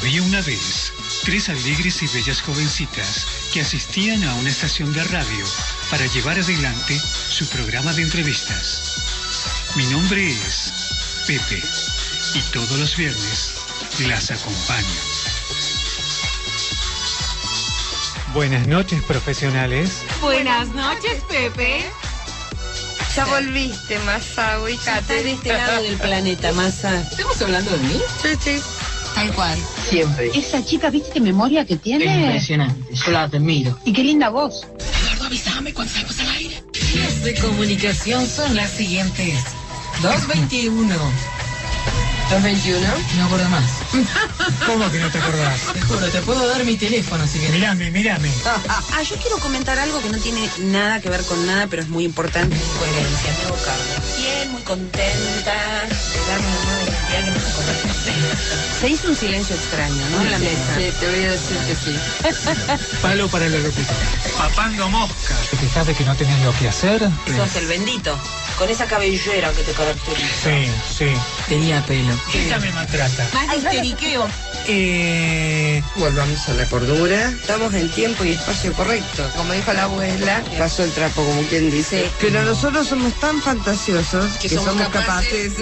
Había una vez 3 alegres y bellas jovencitas que asistían a una estación de radio para llevar adelante su programa de entrevistas. Mi nombre es Pepe y todos los viernes las acompaño. Buenas noches, profesionales. Buenas noches, Pepe. Ya volviste, Masa, ubícate. De este lado del planeta, Masa. ¿Estamos hablando de mí? Sí. Tal cual. Siempre. Esa chica, ¿viste qué memoria que tiene? Es impresionante, yo la admiro. Y qué linda voz. Eduardo, avísame cuando salgamos al aire. Las de comunicación son las siguientes. 221. ¿221? No acuerdo más. ¿Cómo que no te acordás? Te juro, te puedo dar mi teléfono si quieres. Mírame. Yo quiero comentar algo que no tiene nada que ver con nada, pero es muy importante. Coherencia, amigo Carlos. Bien, muy contenta de darme una nueva identidad que nos acordamos. Se hizo un silencio extraño, ¿no? En la mesa. Sí, te voy a decir que sí. Palo para el locutor. Papando mosca. ¿Te quejas de que no tenés lo que hacer? Sos el bendito, con esa cabellera que te caracteriza. Sí. Tenía pelo. Ella me maltrata. Más de histeriqueo. Volvamos a la cordura. Estamos en tiempo y espacio correcto. Como dijo la abuela, pasó el trapo, como quien dice. Sí. Pero nosotros somos tan fantasiosos que somos capaces.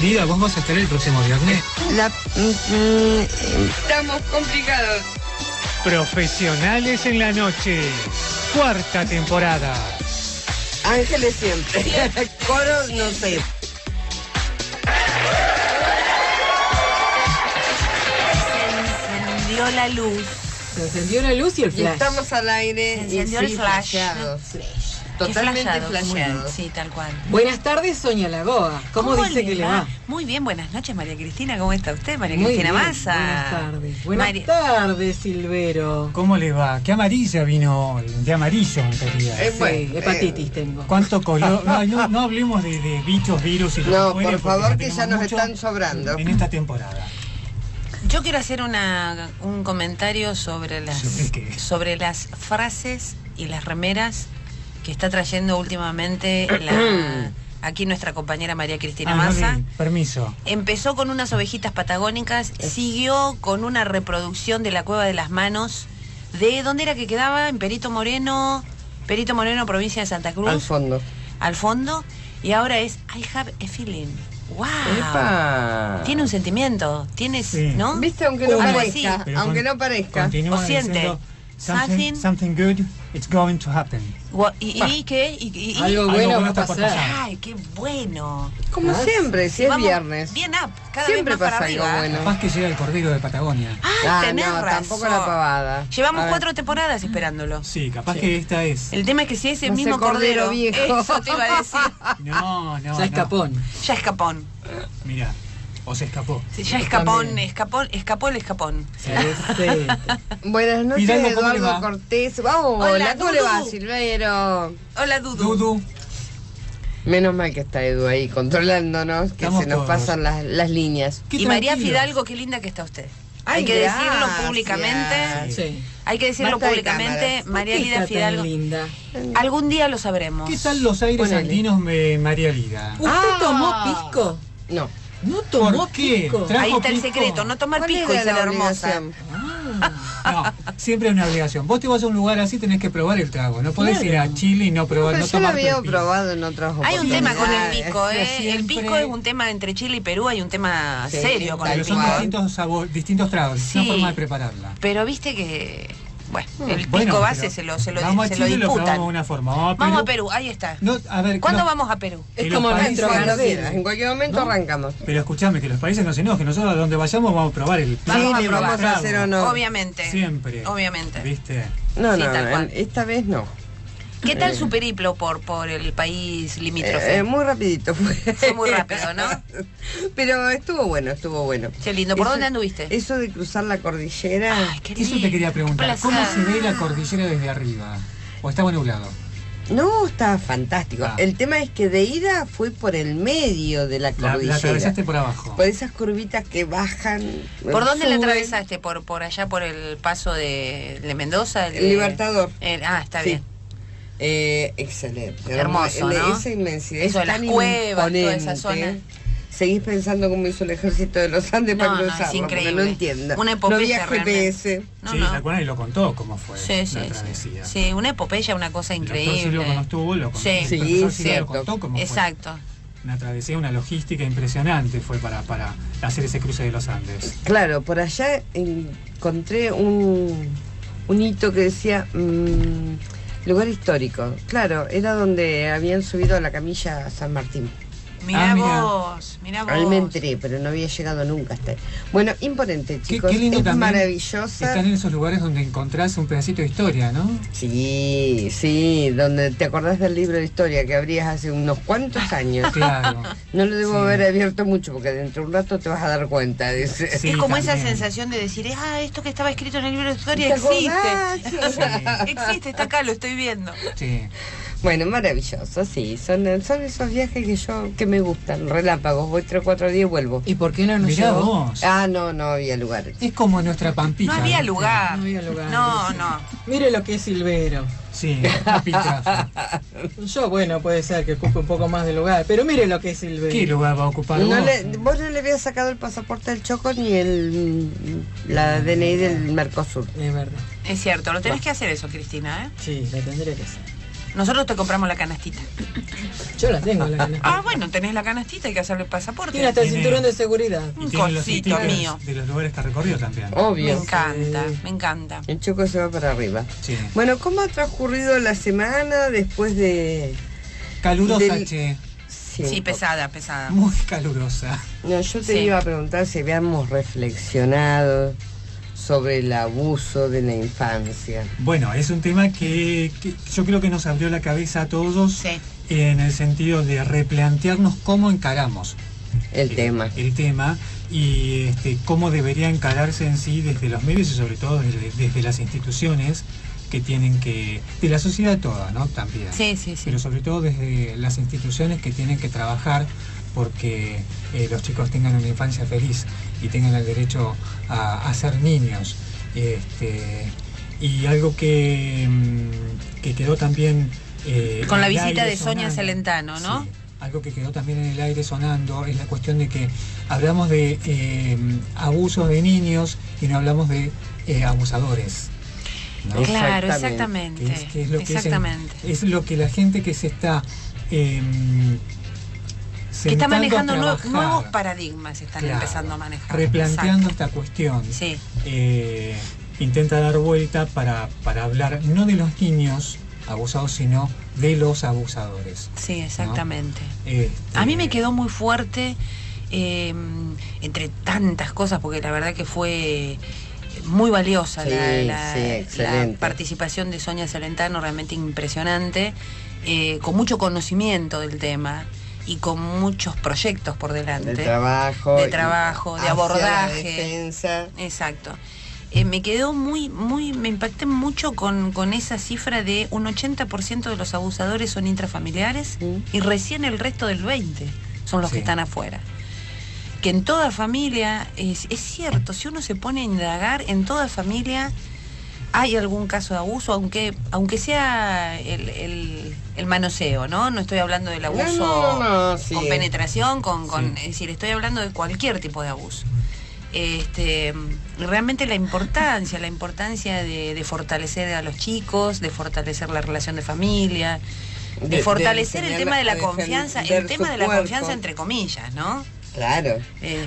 Lida, ¿vos vas a estar el próximo viernes? Estamos complicados. Profesionales en la noche. 4ª temporada. Ángeles siempre. Coro, no sé. Se encendió la luz. Se encendió la luz y el Y flash. estamos al aire. Se encendió y el sí, flash. flasheados. Qué Totalmente flasheados. flasheados. Sí, tal cual. Buenas tardes, Sonia Lagoa. ¿Cómo dice que le va? Muy bien, buenas noches, María Cristina. ¿Cómo está usted, María Muy Cristina bien. Massa? Buenas tardes. Buenas María- tardes, Silvero. ¿Cómo le va? ¿Qué amarilla vino hoy? De amarillo en realidad. Bueno, Sí, hepatitis tengo. ¿Cuánto color? Ay, no hablemos de bichos, virus y lo No, que fuere, por porque favor, la que ya tenemos nos mucho están sobrando. en esta temporada. Yo quiero hacer un comentario sobre ¿Sobre qué? sobre las frases y las remeras que está trayendo últimamente aquí nuestra compañera María Cristina Massa. No, permiso. Empezó con unas ovejitas patagónicas, siguió con una reproducción de la Cueva de las Manos. ¿De dónde era que quedaba? En Perito Moreno, provincia de Santa Cruz. Al fondo. Y ahora es I have a feeling. ¡Wow! ¡Epa! Tiene un sentimiento, Sí. ¿no? ¿Viste? Aunque no Algo parezca. así. Pero Aunque no parezca. Continúa O siente. diciendo, Something- something good, it's going to happen. ¿Y qué? ¿Y Algo Algo bueno va bueno a está por pasar. pasar. ¡Ay, qué bueno! Como siempre, si es Vamos viernes. Bien up, cada Siempre vez más pasa para algo arriba. bueno. Capaz que llega el Cordero de Patagonia. ¡Ay, tenés no, razón! tampoco la pavada. Llevamos A ver. 4 temporadas esperándolo. Sí, capaz que esta es. El tema es que si es el No sé, mismo cordero cordero, viejo. eso te iba a decir. No. Ya escapón. Ya escapón. Mira, o se escapó. Sí, ya escapó el escapón. Buenas noches, Fidalgo, ¿cómo le Eduardo va? Cortés. Vamos, Hola, hola, ¿cómo le va, Dudu. Silvero? Hola, Dudu. Dudu. Menos mal que está Edu ahí, controlándonos, que Estamos se nos todos. pasan las líneas. Qué Y María tranquilos. Fidalgo, qué linda que está usted. Ay, Hay que decirlo gracias. públicamente. Sí. Hay que decirlo Basta de públicamente. cámaras. María ¿Por qué Lida está tan Fidalgo. linda? Algún día lo sabremos. ¿Qué tal los aires Ponele. andinos, María Lida? ¿Usted tomó pisco? No. ¿No tomó ¿Por qué? pisco? Trajo Ahí está el pisco. secreto, no tomar ¿Cuál pisco y era ser la hermosa. obligación? No, siempre es una obligación. Vos te vas a un lugar así, tenés que probar el trago. No podés Claro. ir a Chile y no probar, Pero no yo lo tomar había probado en otras Hay un oportunidades. tema con el pisco, ¿eh? Siempre- El pisco es un tema entre Chile y Perú, hay un tema Sí, serio con tal el Pero pisco. son distintos sabores, distintos tragos, Sí. una forma de prepararla. Pero viste que, bueno, el pisco Bueno, base pero se lo vamos a Chile y lo disputan. probamos de una forma. Vamos a Perú, ahí está. No, a ver, ¿Cuándo que los- vamos a Perú? que Es los como países- nuestro Cuando Gardel. quieras, en cualquier momento ¿No? arrancamos. Pero escuchame, que los países no se enojen. Nosotros a donde vayamos vamos a probar el Vamos a le probar. vamos a hacer honor. Obviamente. Siempre. Obviamente. ¿Viste? No, Sí, no, tal cual. esta vez no. ¿Qué tal su periplo por el país limítrofe? Muy rapidito fue. Fue muy rápido, ¿no? Pero estuvo bueno, estuvo bueno. Qué lindo. ¿Por Eso- dónde anduviste? Eso de cruzar la cordillera. Ay, qué Eso lindo. te quería preguntar. Qué ¿Cómo placer. se ve la cordillera desde arriba? ¿O estaba nublado? No, estaba fantástico. Ah. El tema es que de ida fui por el medio de la La cordillera. atravesaste por abajo. Por esas curvitas que bajan. ¿Por dónde la suben. atravesaste? ¿Por allá, por el paso de Mendoza? El Libertador. Está Sí. bien. Excelente. Hermoso, ¿no? Esa inmensidad. Eso de es las tan cuevas, toda esa imponente. zona. seguís pensando cómo hizo el ejército de los Andes para No, cruzarlo, es increíble. porque no entiendo. Una no había epopeya realmente. GPS. No, sí, no. ¿se acuerdan? Y lo contó cómo fue Sí, la travesía. sí, una epopeya, una cosa El doctor increíble. Silvio cuando estuvo, lo contó. Sí. El Sí, profesor Silvio cierto. lo contó cómo Exacto. fue. Una travesía, una logística impresionante fue para hacer ese cruce de los Andes. Claro, por allá encontré un hito que decía lugar histórico. Claro, era donde habían subido a la camilla a San Martín. Mirá mira. vos, mirá vos. Ahí me enteré, pero no había llegado nunca hasta ahí. Bueno, imponente, chicos. Qué lindo es también maravillosa. Están en esos lugares donde encontrás un pedacito de historia, ¿no? Sí, sí, donde te acordás del libro de historia que abrías hace unos cuantos años. Claro. No lo debo Sí. haber abierto mucho porque dentro de un rato te vas a dar cuenta de ese. Sí, Es como esa también. sensación de decir, esto que estaba escrito en el libro de historia ¿Te existe. acordás? Existe, está acá, lo estoy viendo. Sí. Bueno, maravilloso, sí. Son esos viajes que me gustan. Relámpagos, voy 3 o 4 días y vuelvo. ¿Y por qué no nos Mirá llevó? vos. No había lugares. Es como nuestra Pampita. No había ¿viste? lugar. No había lugar. No. Mire lo que es Silvero. Sí, una piltrafa. Yo, bueno, puede ser que ocupe un poco más de lugar, pero mire lo que es Silvero. ¿Qué lugar va a ocupar vos? Vos no le habías sacado el pasaporte del Choco ni la DNI del Mercosur. Es verdad. Es cierto, lo tenés que hacer eso, Cristina, ¿eh? Sí, la tendré que hacer. Nosotros te compramos la canastita. Yo la tengo, la canasta. Bueno, tenés la canastita, hay que hacerle el pasaporte. Tiene hasta el Tiene- cinturón de seguridad. Y Un tiene los cosito stickers mío. de los lugares que recorrió también. Me Obvio. encanta, me encanta. El Choco se va para arriba. Sí. Bueno, ¿cómo ha transcurrido la semana después de...? Calurosa, Del- che. Sí, pesada. Muy calurosa. No, yo te Sí. iba a preguntar si habíamos reflexionado sobre el abuso de la infancia. Bueno, es un tema que yo creo que nos abrió la cabeza a todos Sí. en el sentido de replantearnos cómo encaramos El tema. el tema y cómo debería encararse en sí desde los medios y sobre todo desde las instituciones que tienen que... de la sociedad toda, ¿no? También. Sí. Pero sobre todo desde las instituciones que tienen que trabajar porque los chicos tengan una infancia feliz y tengan el derecho a ser niños. Y algo que quedó también... Con la en el visita aire de Sonia sonando. Celentano, ¿no? Sí. Algo que quedó también en el aire sonando es la cuestión de que hablamos de abusos de niños y no hablamos de abusadores, ¿no? Claro, Exactamente. exactamente. Que es lo que Exactamente. es lo que la gente que se está Que está sentando a manejando trabajar, nuevos paradigmas, están claro, empezando a manejar. replanteando Exacto. esta cuestión. Sí, Intenta dar vuelta para hablar no de los niños abusados, sino de los abusadores. sí, exactamente. Este, A mí me quedó muy fuerte, entre tantas cosas, porque la verdad que fue muy valiosa Sí, la excelente. participación de Sonia Celentano, realmente impresionante, con mucho conocimiento del tema y con muchos proyectos por delante. De trabajo. De y trabajo, de hacia abordaje. la defensa. Exacto. Me quedó me impacté mucho con esa cifra de un 80% de los abusadores son intrafamiliares y recién el resto del 20% son los Sí. que están afuera. Que en toda familia, es cierto, si uno se pone a indagar, en toda familia hay algún caso de abuso, aunque sea el manoseo, ¿no? No estoy hablando del abuso No, sí. con penetración, Sí. es decir, estoy hablando de cualquier tipo de abuso. Realmente la importancia de fortalecer a los chicos, de fortalecer la relación de familia, de fortalecer el tema de la confianza, el tema de la confianza entre comillas, ¿no? Claro.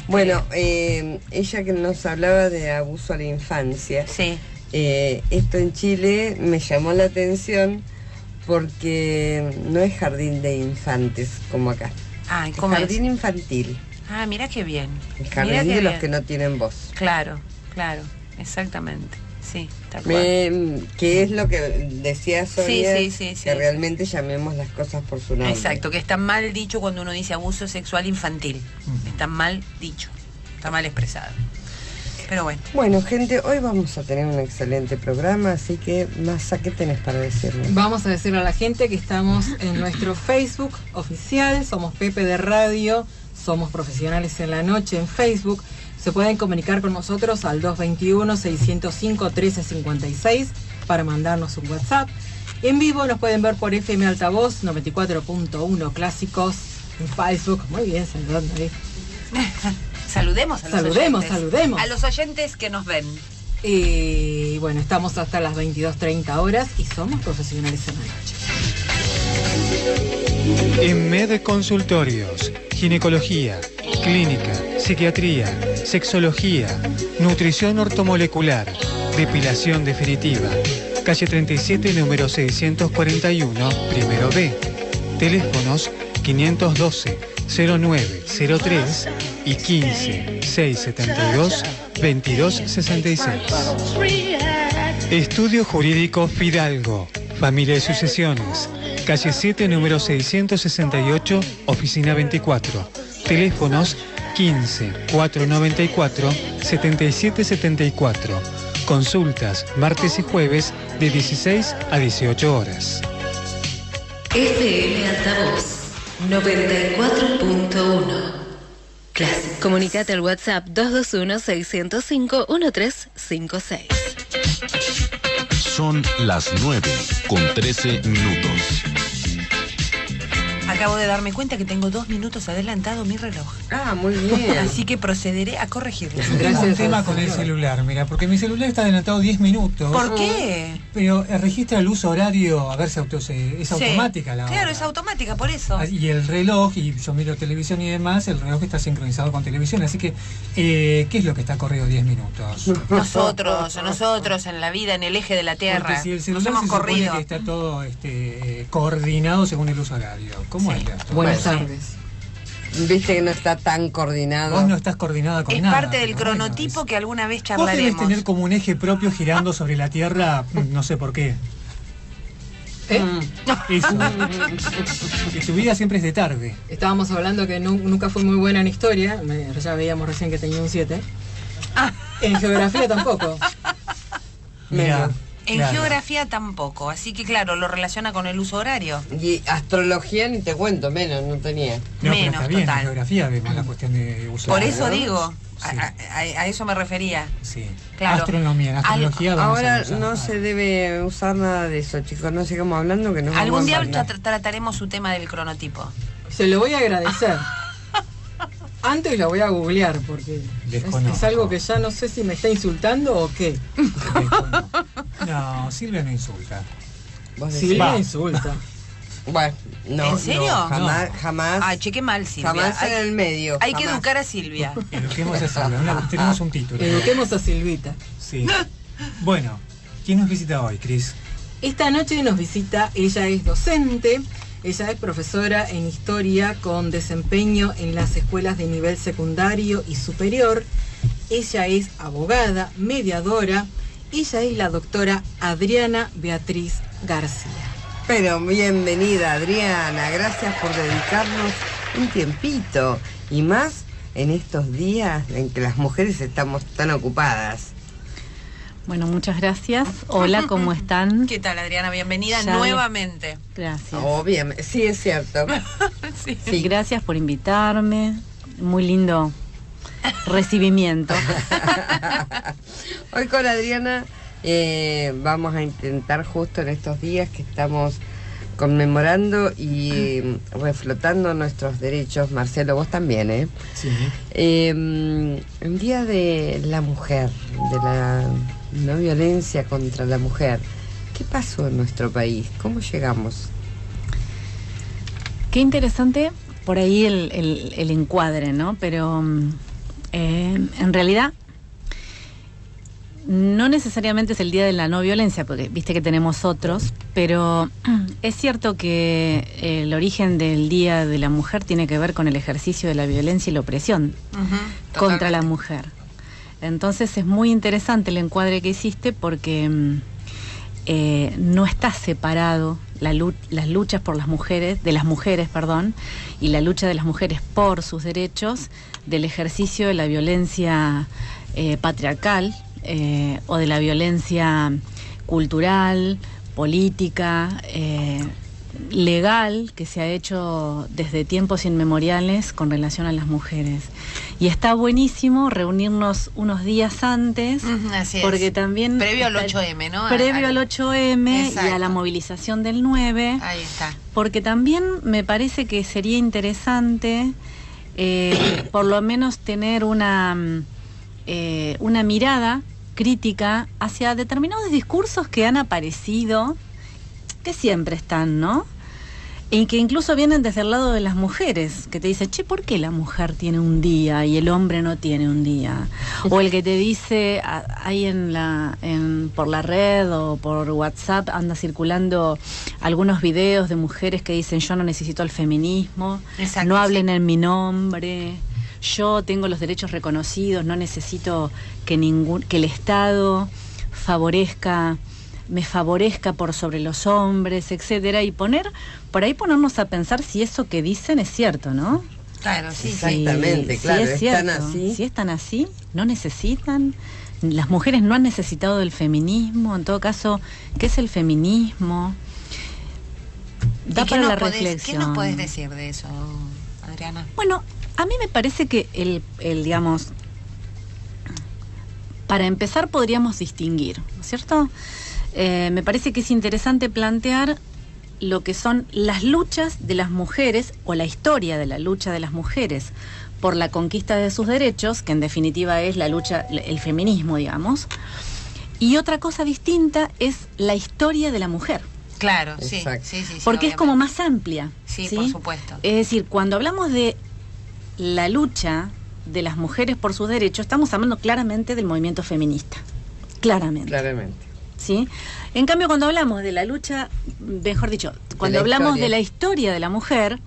Bueno, ella que nos hablaba de abuso a la infancia, Sí, esto en Chile me llamó la atención porque no es jardín de infantes como acá. ay, Es ¿cómo es? jardín infantil. Ah, mira qué bien. El Mirá jardín qué de los bien. que no tienen voz. Claro, exactamente. Sí, tal cual. Que es lo que decía Sonia, sí. que realmente llamemos las cosas por su nombre. Exacto, que está mal dicho cuando uno dice abuso sexual infantil. Está mal dicho, está mal expresado. Pero bueno. Bueno, gente, hoy vamos a tener un excelente programa, así que, Masa, ¿qué tenés para decirnos? Vamos a decirle a la gente que estamos en nuestro Facebook oficial, somos Pepe de Radio, somos Profesionales en la Noche en Facebook. Se pueden comunicar con nosotros al 221-605-1356 para mandarnos un WhatsApp. En vivo nos pueden ver por FM Altavoz 94.1 Clásicos en Facebook. Muy bien, saludando ahí. Saludemos a los oyentes. Saludemos. A los oyentes que nos ven. Y bueno, estamos hasta las 22:30 horas y somos profesionales en la noche. En MED Consultorios, ginecología, clínica, psiquiatría, sexología, nutrición ortomolecular, depilación definitiva. Calle 37, número 641, primero B. Teléfonos 512-0903 y 15-672-2266. Estudio Jurídico Fidalgo, Familia y Sucesiones. Calle 7, número 668, oficina 24. Teléfonos 15-494-7774. Consultas martes y jueves de 16 a 18 horas. FM Altavoz 94.1. Clásico. Comunicate al WhatsApp 221-605-1356. Son las 9:13. Acabo de darme cuenta que tengo 2 minutos adelantado mi reloj. Ah, muy bien. Así que procederé a corregirlo. Tengo un tema con el celular, mira, porque mi celular está adelantado 10 minutos. ¿Por qué? Pero registra el uso horario, a ver si es automática la hora. Claro, es automática, por eso. Y el reloj, y yo miro televisión y demás, el reloj está sincronizado con televisión, así que, ¿qué es lo que está corrido 10 minutos? Nosotros en la vida, en el eje de la Tierra, porque si el nos celular hemos se supone corrido. que está todo coordinado según el uso horario. ¿Cómo es esto? Buenas tardes. Viste que no está tan coordinado. Vos no estás coordinada con Es nada. parte del cronotipo bueno, que alguna vez vos debes charlaremos. tener como un eje propio girando sobre la Tierra, no sé por qué. Eso. Y tu vida siempre es de tarde. Estábamos hablando que nunca fue muy buena en historia. Ya veíamos recién que tenía un 7. En geografía tampoco. Mira. En geografía tampoco, así que claro, lo relaciona con el uso horario. Y astrología ni te cuento, menos, no tenía. No, menos, pero está bien, total. en geografía vemos la cuestión de uso Por horario. eso digo, Sí. a eso me refería. Sí. Claro. Astronomía, en astrología vamos Ahora a usar. no se debe usar nada de eso, chicos. No sigamos hablando que nos Algún vamos a día mandar. trataremos su tema del cronotipo. Se lo voy a agradecer. Antes lo voy a googlear porque es algo que ya no sé si me está insultando o qué. No, Silvia no insulta. Silvia insulta. Bueno, no. ¿En serio? No, jamás. Ay, cheque mal, Silvia. Jamás en el medio. Hay que jamás. educar a Silvia. Eduquemos a Silvia. Tenemos un título. Eduquemos a Silvita. Sí. Bueno, ¿quién nos visita hoy, Cris? Esta noche nos visita, ella es docente. Ella es profesora en historia con desempeño en las escuelas de nivel secundario y superior. Ella es abogada, mediadora. Ella es la doctora Adriana Beatriz García. Pero bienvenida, Adriana. Gracias por dedicarnos un tiempito. Y más en estos días en que las mujeres estamos tan ocupadas. Bueno, muchas gracias. Hola, ¿cómo están? ¿Qué tal, Adriana? Bienvenida Ya nuevamente. Gracias. Obviamente, sí es cierto. Sí, gracias por invitarme. Muy lindo recibimiento. Hoy con Adriana vamos a intentar justo en estos días que estamos conmemorando y reflotando nuestros derechos. Marcelo, vos también, ¿eh? Sí. El Día de la Mujer, de la no violencia contra la mujer. ¿Qué pasó en nuestro país? ¿Cómo llegamos? Qué interesante por ahí el encuadre, ¿no? Pero en realidad no necesariamente es el Día de la No Violencia, porque viste que tenemos otros, pero es cierto que el origen del Día de la Mujer tiene que ver con el ejercicio de la violencia y la opresión contra la mujer. Entonces es muy interesante el encuadre que hiciste porque no está separado las luchas por las mujeres, y la lucha de las mujeres por sus derechos del ejercicio de la violencia patriarcal o de la violencia cultural, política, legal que se ha hecho desde tiempos inmemoriales con relación a las mujeres. Y está buenísimo reunirnos unos días antes, así es. porque también... Previo al 8M, ¿no? Previo al 8M Exacto. y a la movilización del 9. Ahí está. Porque también me parece que sería interesante por lo menos tener una mirada crítica hacia determinados discursos que han aparecido, que siempre están, ¿no? Y que incluso vienen desde el lado de las mujeres, que te dicen, che, ¿por qué la mujer tiene un día y el hombre no tiene un día? O el que te dice, ahí por la red o por WhatsApp anda circulando algunos videos de mujeres que dicen, yo no necesito el feminismo, Exacto, no hablen sí. en mi nombre, yo tengo los derechos reconocidos, no necesito que el Estado me favorezca por sobre los hombres, etcétera, y ponernos a pensar si eso que dicen es cierto, ¿no? Claro, sí. Exactamente, Si claro, es cierto, están así. si están así, no necesitan, las mujeres no han necesitado del feminismo, en todo caso, ¿qué es el feminismo? Da para la reflexión. ¿Qué nos podés decir de eso, Adriana? Bueno, a mí me parece que digamos, para empezar podríamos distinguir, ¿no es cierto? Me parece que es interesante plantear lo que son las luchas de las mujeres o la historia de la lucha de las mujeres por la conquista de sus derechos, que en definitiva es la lucha, el feminismo, digamos. Y otra cosa distinta es la historia de la mujer. Claro, sí, Exacto. sí, sí, Porque es obviamente. como más amplia. Sí, por supuesto. Es decir, cuando hablamos de la lucha de las mujeres por sus derechos, estamos hablando claramente del movimiento feminista. Claramente. Claramente. ¿Sí? En cambio, cuando hablamos de la lucha, mejor dicho, cuando hablamos de la historia de la mujer,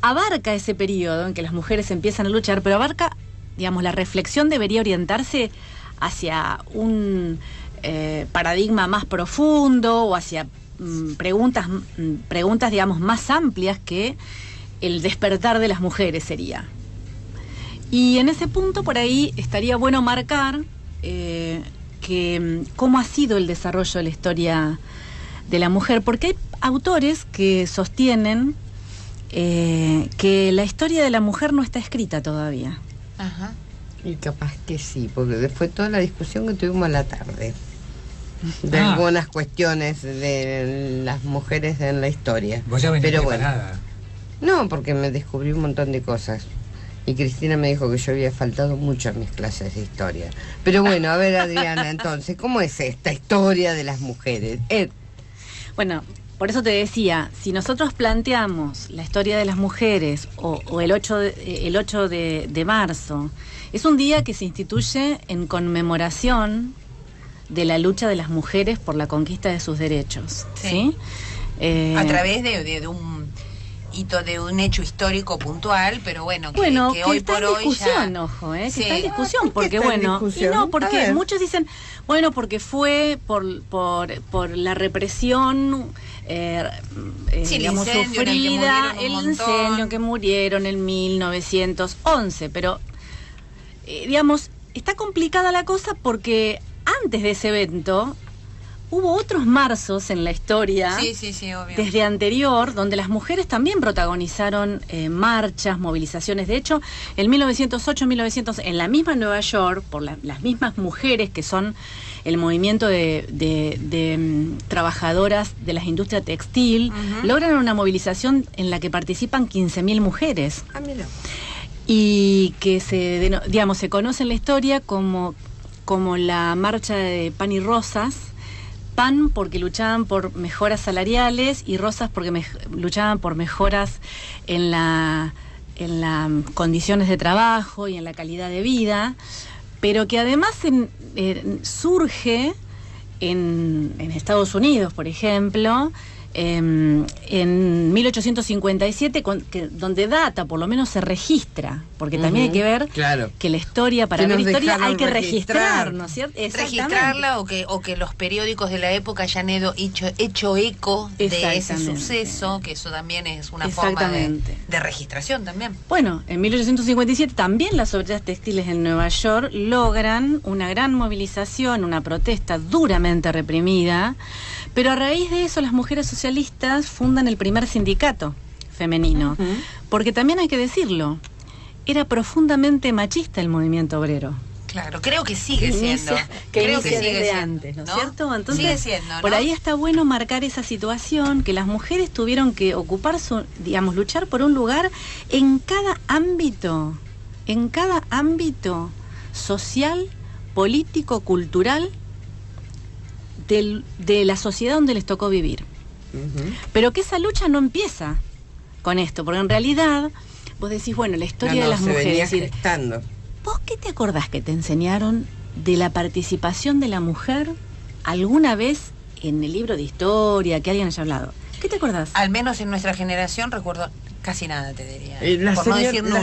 abarca ese periodo en que las mujeres empiezan a luchar, pero abarca, digamos, la reflexión debería orientarse hacia un paradigma más profundo o hacia preguntas, digamos, más amplias que el despertar de las mujeres sería. Y en ese punto, por ahí, estaría bueno marcar cómo ha sido el desarrollo de la historia de la mujer, porque hay autores que sostienen que la historia de la mujer no está escrita todavía. Ajá. Y capaz que sí, porque después toda la discusión que tuvimos a la tarde de algunas cuestiones de las mujeres en la historia. Vos ya venís Pero preparada. No, porque me descubrí un montón de cosas. Y Cristina me dijo que yo había faltado mucho a mis clases de historia. Pero bueno, a ver, Adriana, entonces, ¿cómo es esta historia de las mujeres? Bueno, por eso te decía, si nosotros planteamos la historia de las mujeres o el 8 de marzo, es un día que se instituye en conmemoración de la lucha de las mujeres por la conquista de sus derechos. ¿Sí? A través de un hito, de un hecho histórico puntual, pero bueno, que hoy está por en hoy discusión, ya... ojo, que Sí. está en discusión, porque está en bueno, discusión? y no, A porque ver. muchos dicen, bueno, porque fue por la represión, Sí, el digamos, incendio en el que sufrida, murieron un el montón. incendio que murieron en 1911, pero, digamos, está complicada la cosa porque antes de ese evento hubo otros marzos en la historia, Sí, obvio. desde anterior, donde las mujeres también protagonizaron marchas, movilizaciones. De hecho, en 1908, en la misma Nueva York, por las mismas mujeres que son el movimiento de trabajadoras de las industrias textil, logran una movilización en la que participan 15.000 mujeres. Ah, mira. Y que se conoce en la historia como la marcha de pan y rosas. Pan porque luchaban por mejoras salariales y rosas porque luchaban por mejoras en las condiciones de trabajo y en la calidad de vida, pero que además surge en Estados Unidos, por ejemplo, en 1857, donde data, por lo menos se registra, porque también hay que ver que la historia, para ver historia hay que registrar, ¿no es cierto? Registrarla o que los periódicos de la época hayan hecho eco de ese suceso, que eso también es una forma de registración también. Bueno, en 1857 también las obreras textiles en Nueva York logran una gran movilización, una protesta duramente reprimida, Pero a raíz de eso las mujeres socialistas fundan el primer sindicato femenino, porque también hay que decirlo, era profundamente machista el movimiento obrero. Claro, creo que sigue siendo. Creo que sigue desde antes, ¿no es cierto? Entonces, sigue siendo, ¿no? Por ahí está bueno marcar esa situación, que las mujeres tuvieron que ocupar luchar por un lugar en cada ámbito social, político, cultural de la sociedad donde les tocó vivir. Pero que esa lucha no empieza con esto, porque en realidad vos decís, bueno, la historia de las mujeres. ¿Vos qué te acordás que te enseñaron de la participación de la mujer alguna vez en el libro de historia, que alguien haya hablado? ¿Qué te acordás? Al menos en nuestra generación recuerdo casi nada, te diría. Las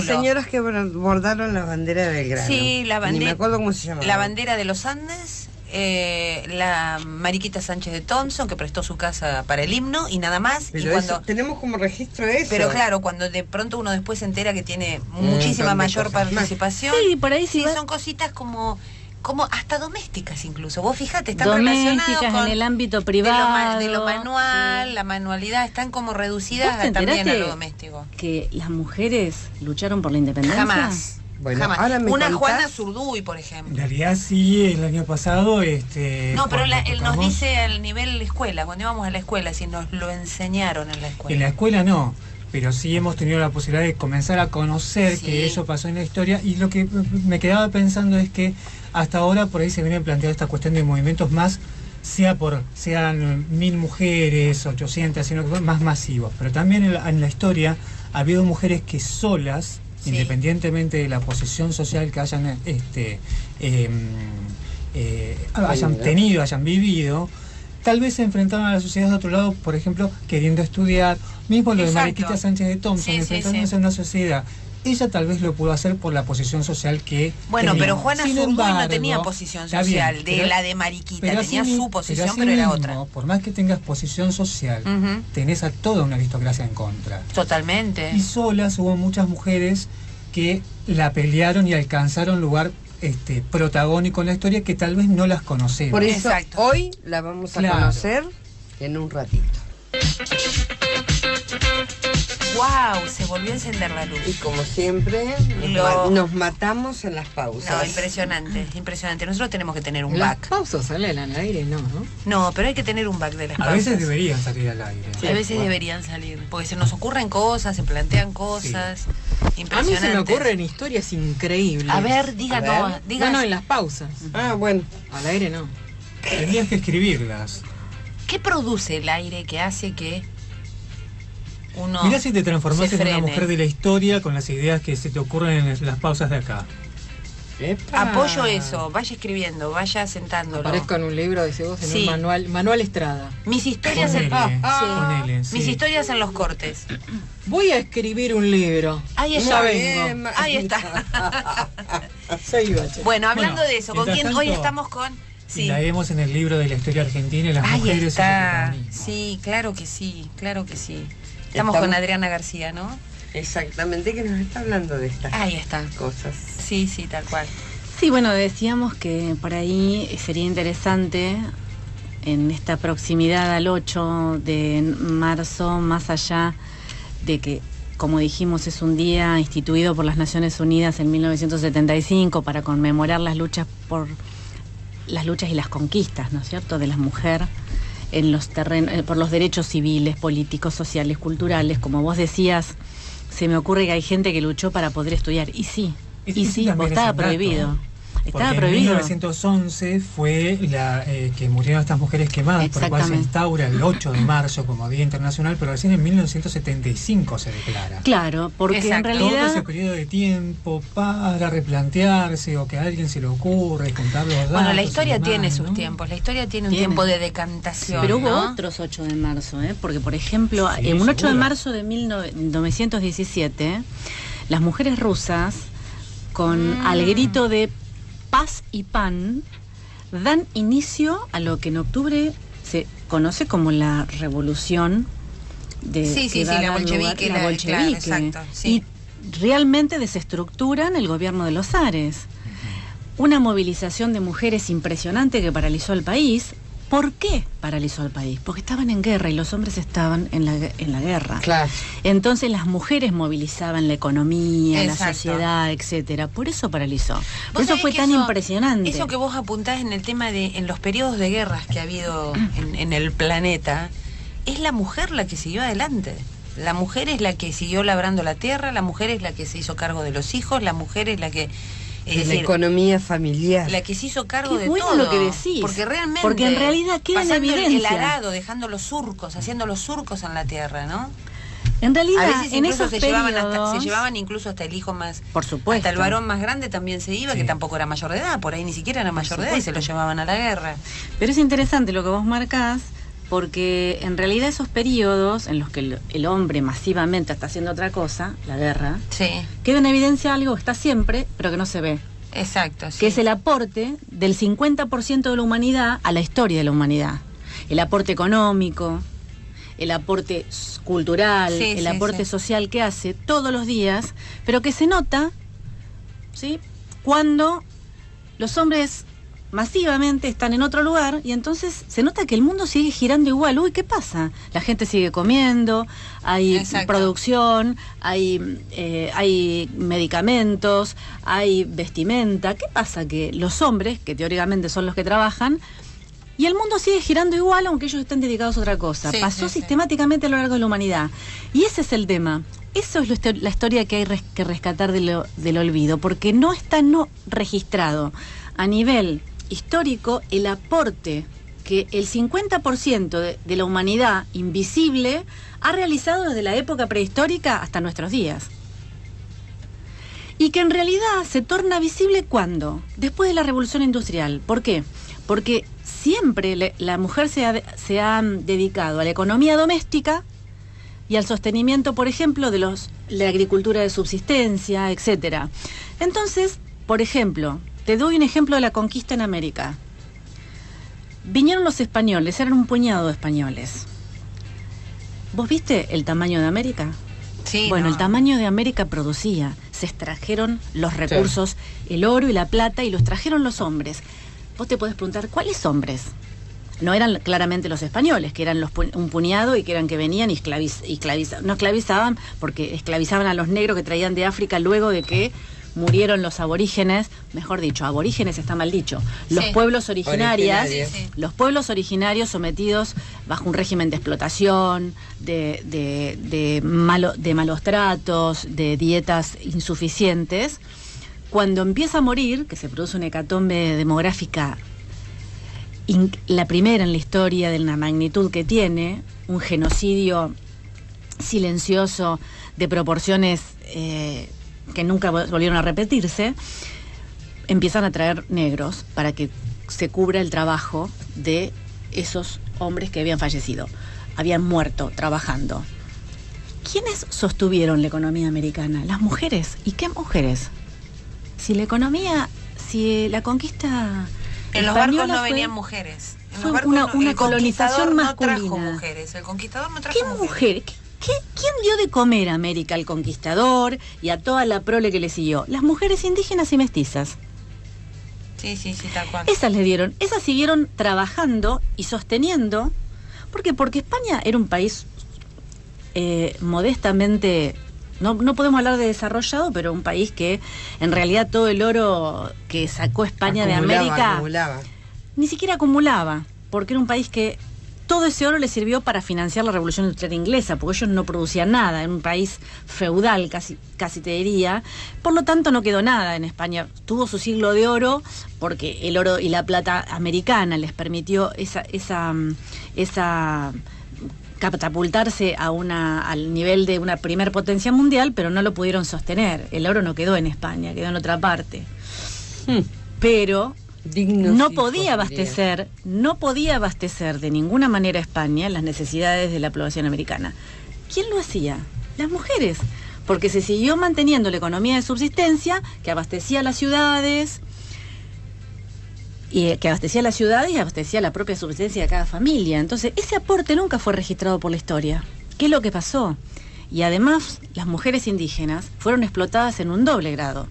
señoras que bordaron la bandera de Belgrano. Sí, la bandera. Ni me acuerdo cómo se llamaba. La bandera de los Andes. La Mariquita Sánchez de Thompson, que prestó su casa para el himno y nada más. Pero y cuando, eso, tenemos como registro de eso. Pero claro, cuando de pronto uno después se entera que tiene muchísima mayor participación. Sí, por ahí sí, son cositas como hasta domésticas incluso. Vos fijate, están relacionadas con en el ámbito privado. De lo manual, la manualidad, están como reducidas también a lo doméstico. Que las mujeres lucharon por la independencia. Jamás. Bueno, ahora una Juana Zurduy, por ejemplo. En realidad sí, el año pasado... No, pero él nos dice al nivel escuela, cuando íbamos a la escuela, si nos lo enseñaron en la escuela. En la escuela no, pero sí hemos tenido la posibilidad de comenzar a conocer que eso pasó en la historia, y lo que me quedaba pensando es que hasta ahora por ahí se viene planteando esta cuestión de movimientos más, sean 1000 mujeres, 800, sino que más masivos, pero también en la historia ha habido mujeres que solas, independientemente de la posición social que hayan tenido, hayan vivido, tal vez se enfrentaron a la sociedad de otro lado, por ejemplo, queriendo estudiar, mismo lo de Mariquita Sánchez de Thompson, enfrentándose a una sociedad. Ella tal vez lo pudo hacer por la posición social que Bueno, tenía. Pero Juana Zurduy no tenía posición social, la de Mariquita, tenía su posición, pero era otra. Por más que tengas posición social, tenés a toda una aristocracia en contra. Totalmente. Y solas hubo muchas mujeres que la pelearon y alcanzaron lugar protagónico en la historia que tal vez no las conocemos. Por eso hoy la vamos a conocer en un ratito. ¡Wow! Se volvió a encender la luz. Y como siempre, nos matamos en las pausas. No, impresionante, impresionante. Nosotros tenemos que tener un Las back. pausas salen al aire, ¿no? No, pero hay que tener un back de las pausas. A veces deberían salir al aire. Sí, a veces deberían salir, porque se nos ocurren cosas, se plantean cosas impresionantes. A mí se me ocurren historias increíbles. A ver, díganos. No, en las pausas. Ah, bueno. Al aire no. Tendrías que escribirlas. ¿Qué produce el aire que hace que uno Mirá si te transformás se en una frene? mujer de la historia con las ideas que se te ocurren en las pausas de acá. Apoyo eso, vaya escribiendo, vaya sentándolo. Aparezco en un libro, decís vos, en un manual Estrada. Mis historias mis historias en los cortes. Voy a escribir un libro. Ahí está. Ahí está. Soy Bache. Bueno, hablando de eso, ¿con quién tanto, hoy estamos con? Sí. Leemos en el libro de la historia argentina y las Ahí mujeres está. y su protagonismo. Sí, claro que sí, claro que sí. Estamos con Adriana García, ¿no? Exactamente, que nos está hablando de estas cosas. Sí, sí, tal cual. Sí, bueno, decíamos que por ahí sería interesante en esta proximidad al 8 de marzo, más allá de que, como dijimos, es un día instituido por las Naciones Unidas en 1975 para conmemorar las luchas y las conquistas, ¿no es cierto?, de la mujer en los por los derechos civiles, políticos, sociales, culturales. Como vos decías, se me ocurre que hay gente que luchó para poder estudiar. Y sí, estaba prohibido. Estaba prohibido. En 1911 fue que murieron estas mujeres quemadas, por lo cual se instaura el 8 de marzo como Día Internacional, pero recién en 1975 se declara. Claro, porque en realidad... Todo ese periodo de tiempo para replantearse o que a alguien se le ocurre contar los datos. Bueno, la historia tiene sus tiempos, la historia tiene un tiempo de decantación. Pero hubo otros 8 de marzo, porque por ejemplo, en un 8 de marzo de 1917, las mujeres rusas, al grito de paz y pan, dan inicio a lo que en octubre se conoce como la revolución de la bolchevique. Claro, exacto, y realmente desestructuran el gobierno de los zares. Una movilización de mujeres impresionante que paralizó el país, ¿Por qué paralizó al país? Porque estaban en guerra y los hombres estaban en la guerra. Claro. Entonces las mujeres movilizaban la economía, Exacto. la sociedad, etcétera. Por eso paralizó. Por Vos eso sabés fue que tan impresionante. Eso que vos apuntás en el tema de en los periodos de guerras que ha habido en el planeta, es la mujer la que siguió adelante. La mujer es la que siguió labrando la tierra, la mujer es la que se hizo cargo de los hijos, la mujer es la que... de la economía familiar. La que se hizo cargo Qué de bueno todo. lo que decís. Porque en realidad queda en pasando evidencia. el arado, dejando los surcos, haciendo los surcos en la tierra, ¿no? En realidad, A veces en incluso esos se llevaban incluso hasta el hijo más... Por supuesto. Hasta el varón más grande también se iba, que tampoco era mayor de edad, por ahí ni siquiera era mayor de edad y se lo llevaban a la guerra. Pero es interesante lo que vos marcás, porque en realidad esos periodos en los que el hombre masivamente está haciendo otra cosa, la guerra, queda en evidencia algo que está siempre, pero que no se ve. Exacto, sí. Que es el aporte del 50% de la humanidad a la historia de la humanidad. El aporte económico, el aporte cultural, el aporte social que hace todos los días, pero que se nota, ¿sí?, cuando los hombres masivamente están en otro lugar y entonces se nota que el mundo sigue girando igual. Uy, ¿qué pasa? La gente sigue comiendo, hay producción, hay medicamentos, hay vestimenta. ¿Qué pasa? Que los hombres, que teóricamente son los que trabajan, y el mundo sigue girando igual aunque ellos estén dedicados a otra cosa. Pasó sistemáticamente a lo largo de la humanidad. Y ese es el tema. Eso es la historia que hay que rescatar del olvido, porque no está registrado a nivel histórico el aporte que el 50% de la humanidad invisible ha realizado desde la época prehistórica hasta nuestros días. Y que en realidad se torna visible ¿cuándo? Después de la Revolución Industrial. ¿Por qué? Porque siempre la mujer se ha dedicado a la economía doméstica y al sostenimiento, por ejemplo, de la agricultura de subsistencia, etcétera. Entonces, por ejemplo, te doy un ejemplo de la conquista en América. Vinieron los españoles, eran un puñado de españoles. ¿Vos viste el tamaño de América? Sí. Bueno, el tamaño de América producía. Se extrajeron los recursos, el oro y la plata, y los trajeron los hombres. Vos te podés preguntar, ¿cuáles hombres? No eran claramente los españoles, que eran un puñado y que eran que venían y no esclavizaban, porque esclavizaban a los negros que traían de África luego de que murieron los aborígenes, mejor dicho, aborígenes está mal dicho, los pueblos los pueblos originarios sometidos bajo un régimen de explotación, de malos tratos, de dietas insuficientes. Cuando empieza a morir, que se produce una hecatombe demográfica, la primera en la historia de la magnitud que tiene, un genocidio silencioso de proporciones que nunca volvieron a repetirse, empiezan a traer negros para que se cubra el trabajo de esos hombres que habían fallecido, habían muerto trabajando. ¿Quiénes sostuvieron la economía americana? Las mujeres. ¿Y qué mujeres? Si la conquista en los barcos no venían mujeres. Fue una colonización masculina. No trajo mujeres. El conquistador no trajo mujeres. ¿Quién dio de comer a América al conquistador y a toda la prole que le siguió? Las mujeres indígenas y mestizas. Sí, tal cual. Esas le dieron, esas siguieron trabajando y sosteniendo. ¿Por qué? Porque España era un país modestamente, no podemos hablar de desarrollado, pero un país que en realidad todo el oro que sacó España de América ni siquiera acumulaba, porque era un país que todo ese oro le sirvió para financiar la Revolución Industrial Inglesa, porque ellos no producían nada, en un país feudal casi te diría. Por lo tanto no quedó nada en España. Tuvo su siglo de oro porque el oro y la plata americana les permitió esa catapultarse al nivel de una primer potencia mundial, pero no lo pudieron sostener. El oro no quedó en España, quedó en otra parte. Pero no podía abastecer de ninguna manera España las necesidades de la población americana. ¿Quién lo hacía? Las mujeres, porque se siguió manteniendo la economía de subsistencia que abastecía las ciudades y abastecía la propia subsistencia de cada familia. Entonces, ese aporte nunca fue registrado por la historia. ¿Qué es lo que pasó? Y además, las mujeres indígenas fueron explotadas en un doble grado.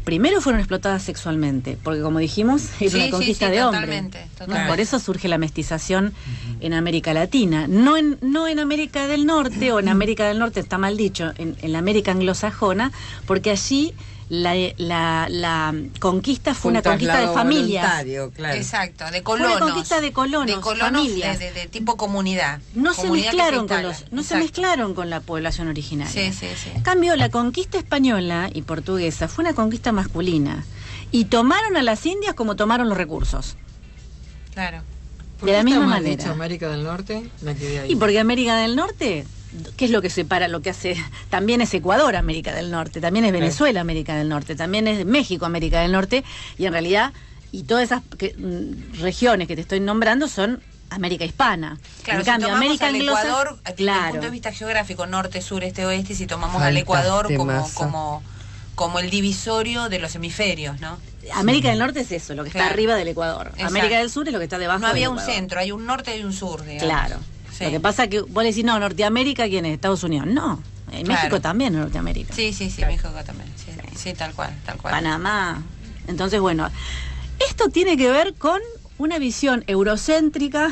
primero fueron explotadas sexualmente, porque como dijimos, es una conquista de hombres. Totalmente. Por eso surge la mestización en América Latina. No en América del Norte, o en América del Norte está mal dicho, en la América anglosajona, porque allí la conquista fue una conquista de familias. Claro. Exacto, de colonos. Fue una conquista de colonos, familias. De tipo comunidad. No se mezclaron se mezclaron con la población originaria. Sí. En cambio, la conquista española y portuguesa fue una conquista masculina. Y tomaron a las indias como tomaron los recursos. Claro. De la misma manera. Dicho América del Norte, me quedé ahí. Y porque América del Norte, ¿qué es lo que separa? Lo que hace, también es Ecuador, América del Norte, también es Venezuela, América del Norte, también es México, América del Norte, y en realidad, y todas esas regiones que te estoy nombrando son América hispana. Claro, en cambio, si tomamos América al anglosajona, Ecuador, desde el punto de vista geográfico, norte, sur, este, oeste, si tomamos al Ecuador como el divisorio de los hemisferios, ¿no? América del Norte es eso, lo que está arriba del Ecuador. Exacto. América del Sur es lo que está debajo del No había Ecuador. un centro, hay un norte y un sur, digamos. Claro. Sí. Lo que pasa es que vos le decís, no, Norteamérica, ¿quién es? Estados Unidos. No, en México también es Norteamérica. Sí, México también. Sí, tal cual. Panamá. Entonces, bueno, esto tiene que ver con una visión eurocéntrica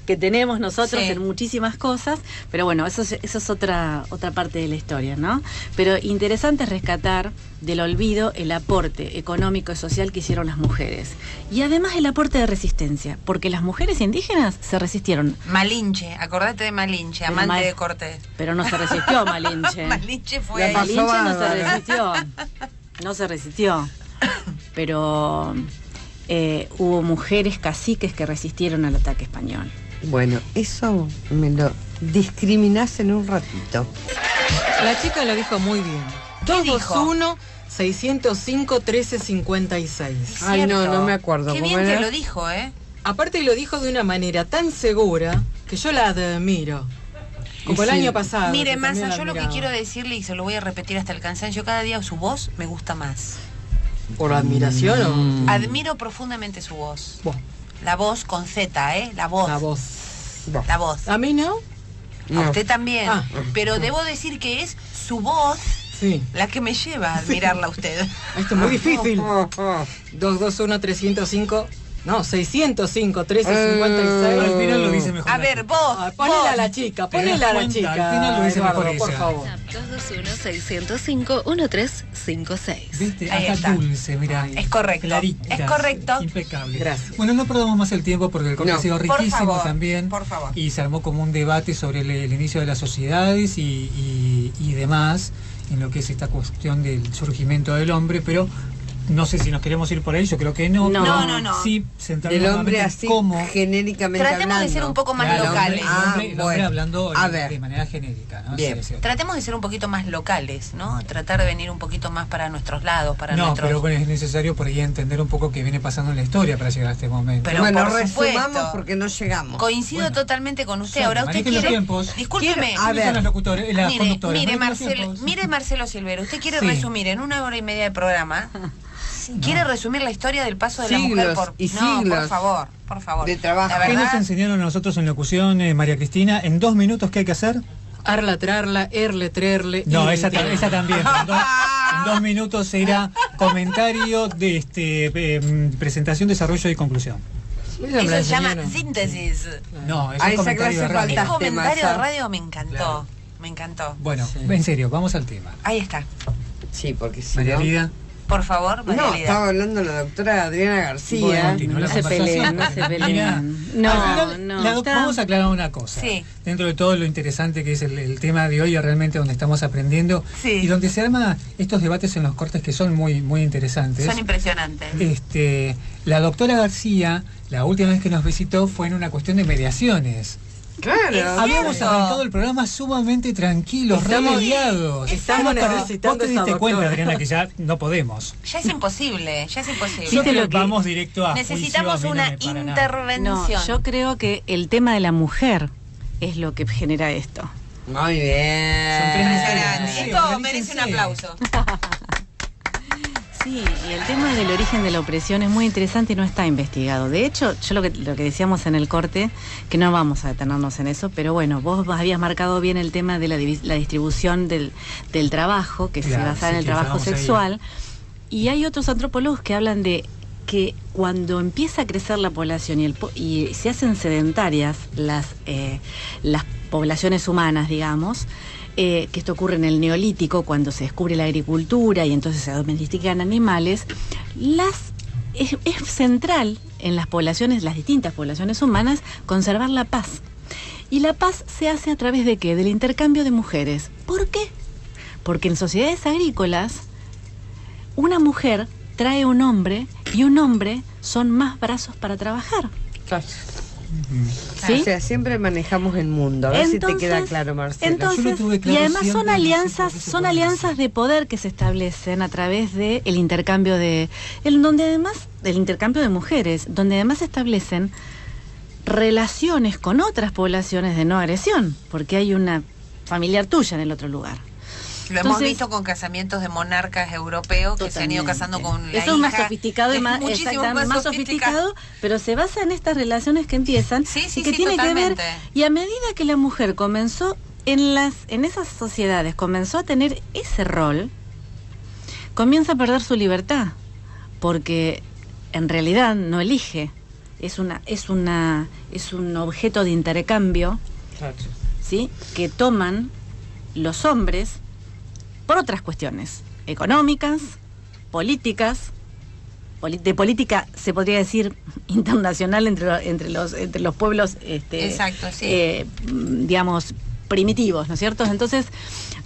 que tenemos nosotros en muchísimas cosas, pero bueno, eso es otra parte de la historia, ¿no? Pero interesante rescatar del olvido el aporte económico y social que hicieron las mujeres. Y además el aporte de resistencia, porque las mujeres indígenas se resistieron. Malinche, acordate de Malinche, Pero amante de Cortés. Pero no se resistió Malinche. Malinche fue ahí. Malinche no se resistió. No se resistió. Pero hubo mujeres caciques que resistieron al ataque español. Bueno, eso me lo discriminás en un ratito. La chica lo dijo muy bien. 221-605-1356. Ay, no me acuerdo. Qué bien que lo dijo, ¿eh? Aparte lo dijo de una manera tan segura que yo la admiro. Como el año pasado. Mire, Massa, yo lo que quiero decirle, y se lo voy a repetir hasta el cansancio, cada día su voz me gusta más. ¿Por admiración o...? Admiro profundamente su voz. La voz con Z, ¿eh? La voz. La voz. ¿A mí no? A usted también. Pero debo decir que es su voz la que me lleva a admirarla a usted. Esto es muy difícil. 221-305... No, 605-1356. Al final lo dice mejor. A ver, vos. Ponela a la chica, ponela a la chica. Al final lo dice mejor por favor. 221-605-1356. ¿Viste? Ahí Acá está. dulce, mira. Es correcto. Clarita. Es correcto. Impecable. Gracias. Bueno, no perdamos más el tiempo porque el corte ha sido riquísimo favor, también. por favor. Y se armó como un debate sobre el inicio de las sociedades y demás, en lo que es esta cuestión del surgimiento del hombre, pero no sé si nos queremos ir por ahí, yo creo que no. No. Sí, centrarnos El hombre nuevamente así, cómo genéricamente Tratemos hablando. de ser un poco más Claro, locales. el hombre hablando de manera genérica, ¿no? Bien. Sí. Tratemos de ser un poquito más locales, ¿no? Tratar de venir un poquito más para nuestros lados, para No, nuestros... pero bueno, es necesario por ahí entender un poco qué viene pasando en la historia para llegar a este momento. Pero bueno, por resumamos supuesto. porque no llegamos. Coincido totalmente con usted. Sí, Ahora usted manejen los quiere... tiempos. Discúlpeme. A ver. Son los locutores, las conductoras. Mire, Manejen los tiempos. Marcelo Silvero, usted quiere Sí. resumir en 1 hora y media de programa. ¿Quiere resumir la historia del paso de la Siglos mujer por... y No, siglos por favor. de trabajo. La ¿Qué nos verdad, enseñaron a nosotros en locución, María Cristina? ¿En 2 minutos qué hay que hacer? Arla, trarla, erle, treerle. No, y- esa también. En 2 minutos era comentario de presentación, desarrollo y conclusión. Esa me eso la se llama enseñaron. síntesis. No, eso A es esa comentario de clase radio. El faltaste, comentario de Massa. radio me encantó. Claro. Me encantó. Bueno, Sí. en serio, vamos al tema. Ahí está. Sí, porque si María no... Lida. Por favor, María No, Lida. estaba hablando la doctora Adriana García. Bueno, continúa la No se conversación. peleen, no se Mira, peleen. No, al final, no. vamos a aclarar una cosa. Sí. Dentro de todo lo interesante que es el tema de hoy, realmente donde estamos aprendiendo Sí. y donde se arman estos debates en los cortes que son muy, muy interesantes. Son impresionantes. La doctora García, la última vez que nos visitó fue en una cuestión de mediaciones. Claro. Habíamos cierto. arrancado el programa sumamente tranquilos, Estamos- remediados. estamos Vos necesitando te esa diste cuenta, doctora. Adriana, que ya no podemos. Ya es imposible, ya es imposible. Yo ¿Viste creo lo que que- vamos directo a Necesitamos juicio, a mí no una me para nada. intervención. No, yo creo que el tema de la mujer es lo que genera esto. Muy bien. Impresionante. Sí, Esto organícense. merece un aplauso. Sí, y el tema del origen de la opresión es muy interesante y no está investigado. De hecho, yo lo que decíamos en el corte, que no vamos a detenernos en eso, pero bueno, vos habías marcado bien el tema de la distribución del trabajo, que se Claro, basa en sí, el que trabajo estábamos ahí. sexual. Y hay otros antropólogos que hablan de que cuando empieza a crecer la población y se hacen sedentarias las poblaciones humanas, digamos, que esto ocurre en el Neolítico, cuando se descubre la agricultura y entonces se domestican animales, es central en las poblaciones, las distintas poblaciones humanas, conservar la paz. Y la paz se hace a través de ¿qué? Del intercambio de mujeres. ¿Por qué? Porque en sociedades agrícolas, una mujer trae un hombre y un hombre son más brazos para trabajar. Claro. ¿Sí? O sea, siempre manejamos el mundo. A ver si te queda claro, Marcelo. Entonces, y además son alianzas de poder que se establecen a través de el intercambio del intercambio de mujeres, donde además se establecen relaciones con otras poblaciones de no agresión, porque hay una familiar tuya en el otro lugar. Lo hemos visto con casamientos de monarcas europeos que se han ido casando con la hija. Eso es más sofisticado y más sofisticado, pero se basa en estas relaciones que empiezan y que tiene totalmente que ver. Y a medida que la mujer comenzó en esas sociedades, comenzó a tener ese rol, comienza a perder su libertad, porque en realidad no elige, es un objeto de intercambio, ¿sí? Que toman los hombres por otras cuestiones económicas, políticas, de política se podría decir internacional entre los pueblos, exacto, sí. Digamos, primitivos, ¿no es cierto? Entonces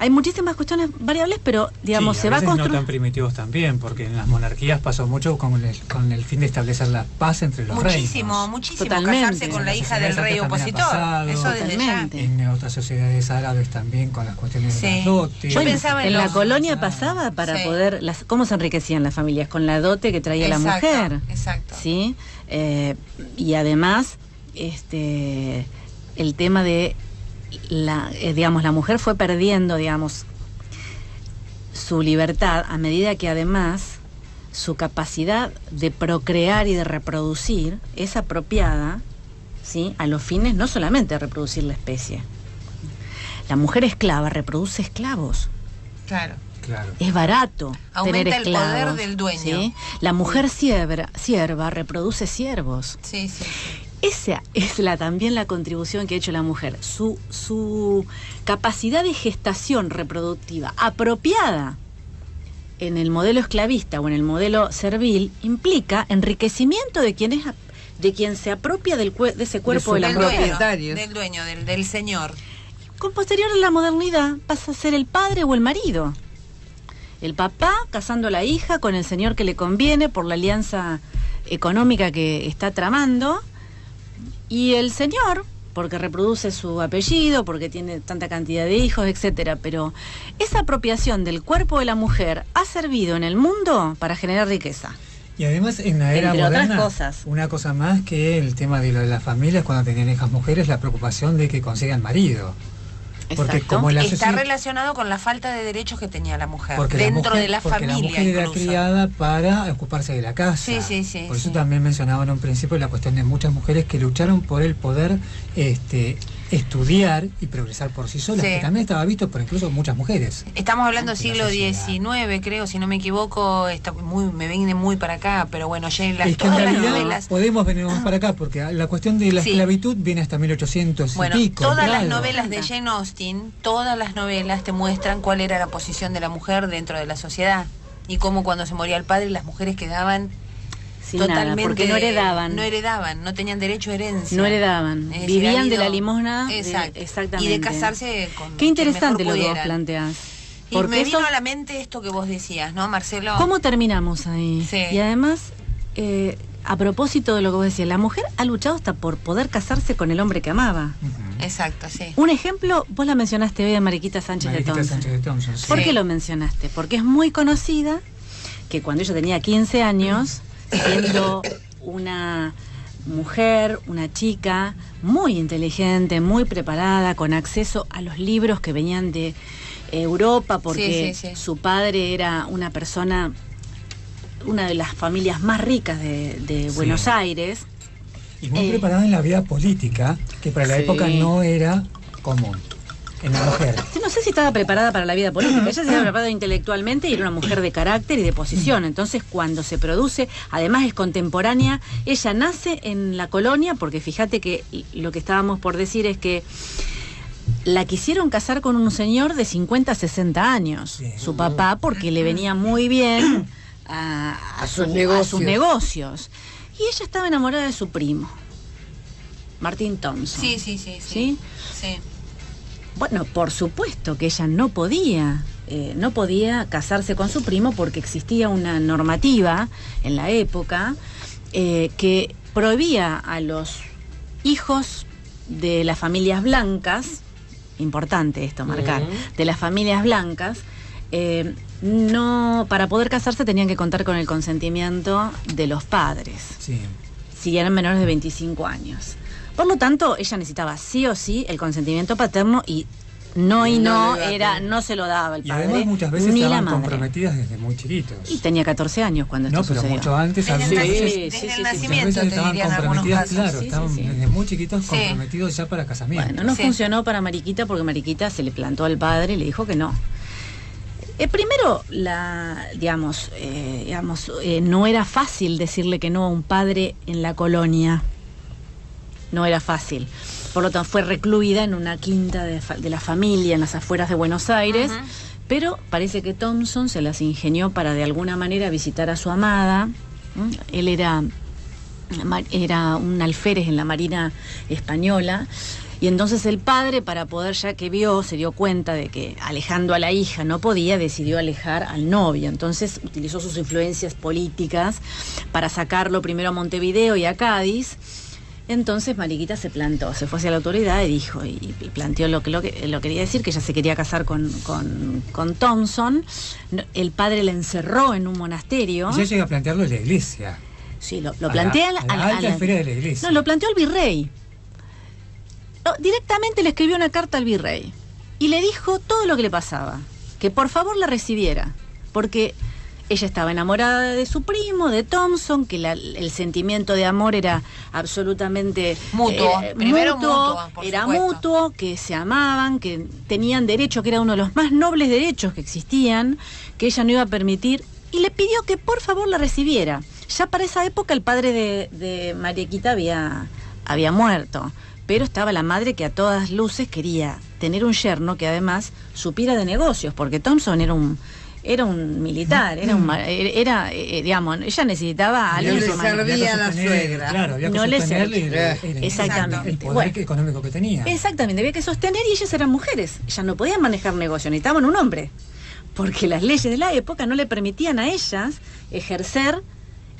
hay muchísimas cuestiones variables, pero digamos sí, se va a construir. No tan primitivos también, porque en las monarquías pasó mucho con el fin de establecer la paz entre los reinos. Muchísimo. Totalmente. Casarse con la hija del rey opositor. Eso desde ya. En otras sociedades árabes también con las cuestiones de las dotes. Yo pensaba en la colonia pasaba para poder cómo se enriquecían las familias con la dote que traía la mujer. Exacto. ¿Sí? Y además el tema de la mujer fue perdiendo, su libertad a medida que además su capacidad de procrear y de reproducir es apropiada, ¿sí? A los fines no solamente de reproducir la especie. La mujer esclava reproduce esclavos. Claro. Es barato aumenta tener esclavos. El poder del dueño. ¿Sí? La mujer sierva reproduce siervos. Sí. Esa es también la contribución que ha hecho la mujer. Su capacidad de gestación reproductiva apropiada en el modelo esclavista o en el modelo servil implica enriquecimiento de quien se apropia de ese cuerpo de la mujer. Del dueño, del señor. Con posterior a la modernidad pasa a ser el padre o el marido. El papá casando a la hija con el señor que le conviene por la alianza económica que está tramando. Y el señor, porque reproduce su apellido, porque tiene tanta cantidad de hijos, etcétera. Pero esa apropiación del cuerpo de la mujer ha servido en el mundo para generar riqueza. Y además en la era entre moderna, otras cosas. Una cosa más que el tema de las familias cuando tenían hijas mujeres, la preocupación de que consigan marido. Porque como está relacionado con la falta de derechos que tenía la mujer porque dentro de la familia. La mujer era criada para ocuparse de la casa. Sí. Por eso también mencionaba en un principio la cuestión de muchas mujeres que lucharon por el poder estudiar y progresar por sí solas, que también estaba visto por incluso muchas mujeres. Estamos hablando siglo XIX, creo, si no me equivoco, me viene muy para acá, pero bueno, ya en es que en realidad podemos venir más para acá, porque la cuestión de la esclavitud viene hasta 1800 y pico. Todas las novelas de Jane Austen, todas las novelas te muestran cuál era la posición de la mujer dentro de la sociedad, y cómo cuando se moría el padre las mujeres quedaban sin totalmente nada, porque no heredaban, no tenían derecho a herencia. No heredaban, vivían de la limosna. Exactamente. Y de casarse con qué interesante lo que vos pudieran. planteás. Y me vino a la mente esto que vos decías, ¿no, Marcelo? ¿Cómo terminamos ahí? Sí. Y además, a propósito de lo que vos decías, la mujer ha luchado hasta por poder casarse con el hombre que amaba. Exacto, sí. Un ejemplo, vos la mencionaste hoy a Mariquita Sánchez de Thompson. Sí. ¿Por qué lo mencionaste? Porque es muy conocida que cuando ella tenía 15 años, siendo una mujer, una chica muy inteligente, muy preparada, con acceso a los libros que venían de Europa, porque su padre era una persona, una de las familias más ricas de Buenos Aires. Y muy preparada en la vida política, que para la época no era común. en la mujer. No sé si estaba preparada para la vida política. Ella se había preparado intelectualmente y era una mujer de carácter y de posición. Entonces, cuando se produce, además es contemporánea, ella nace en la colonia, porque fíjate que lo que estábamos por decir es que la quisieron casar con un señor de 50, 60 años, su papá, porque le venía muy bien a sus negocios. Y ella estaba enamorada de su primo, Martin Thompson. Sí. Bueno, por supuesto que ella no podía casarse con su primo porque existía una normativa en la época que prohibía a los hijos de las familias blancas, importante esto marcar, de las familias blancas, no, para poder casarse tenían que contar con el consentimiento de los padres, si eran menores de 25 años. Por lo tanto, ella necesitaba sí o sí el consentimiento paterno y no se lo daba el padre. Y además muchas veces ni estaban la madre. comprometidas desde muy chiquitos. Y tenía 14 años cuando esto sucedió. No, pero mucho antes. Desde el nacimiento, te dirían en algunos casos. Claro, estaban desde muy chiquitos comprometidos ya para casamiento. Bueno, no funcionó para Mariquita porque Mariquita se le plantó al padre y le dijo que no. Primero, no era fácil decirle que no a un padre en la colonia. No era fácil. Por lo tanto, fue recluida en una quinta de la familia en las afueras de Buenos Aires, pero parece que Thompson se las ingenió para de alguna manera visitar a su amada. Él era un alférez en la Marina Española. Y entonces el padre, para poder, ya que se dio cuenta de que alejando a la hija no podía, decidió alejar al novio. Entonces utilizó sus influencias políticas para sacarlo primero a Montevideo y a Cádiz. Entonces Mariquita se plantó, se fue hacia la autoridad y dijo, y planteó lo quería decir, que ella se quería casar con Thompson. El padre la encerró en un monasterio. Y ya llega a plantearlo en la iglesia. Sí, lo plantea a la alta esfera de la iglesia. No, lo planteó al virrey. Directamente le escribió una carta al virrey y le dijo todo lo que le pasaba, que por favor la recibiera, porque ella estaba enamorada de su primo, de Thompson, que el sentimiento de amor era absolutamente mutuo, mutuo, que se amaban, que tenían derecho, que era uno de los más nobles derechos que existían, que ella no iba a permitir, y le pidió que por favor la recibiera. Ya para esa época el padre de Mariquita había muerto, pero estaba la madre que a todas luces quería tener un yerno que además supiera de negocios, porque Thompson era un militar, digamos, ella necesitaba a alguien que servía a la suegra. Claro, había que sostenerle el poder económico que tenía. Exactamente, había que sostener, y ellas eran mujeres, ellas no podían manejar negocios, necesitaban un hombre, porque las leyes de la época no le permitían a ellas ejercer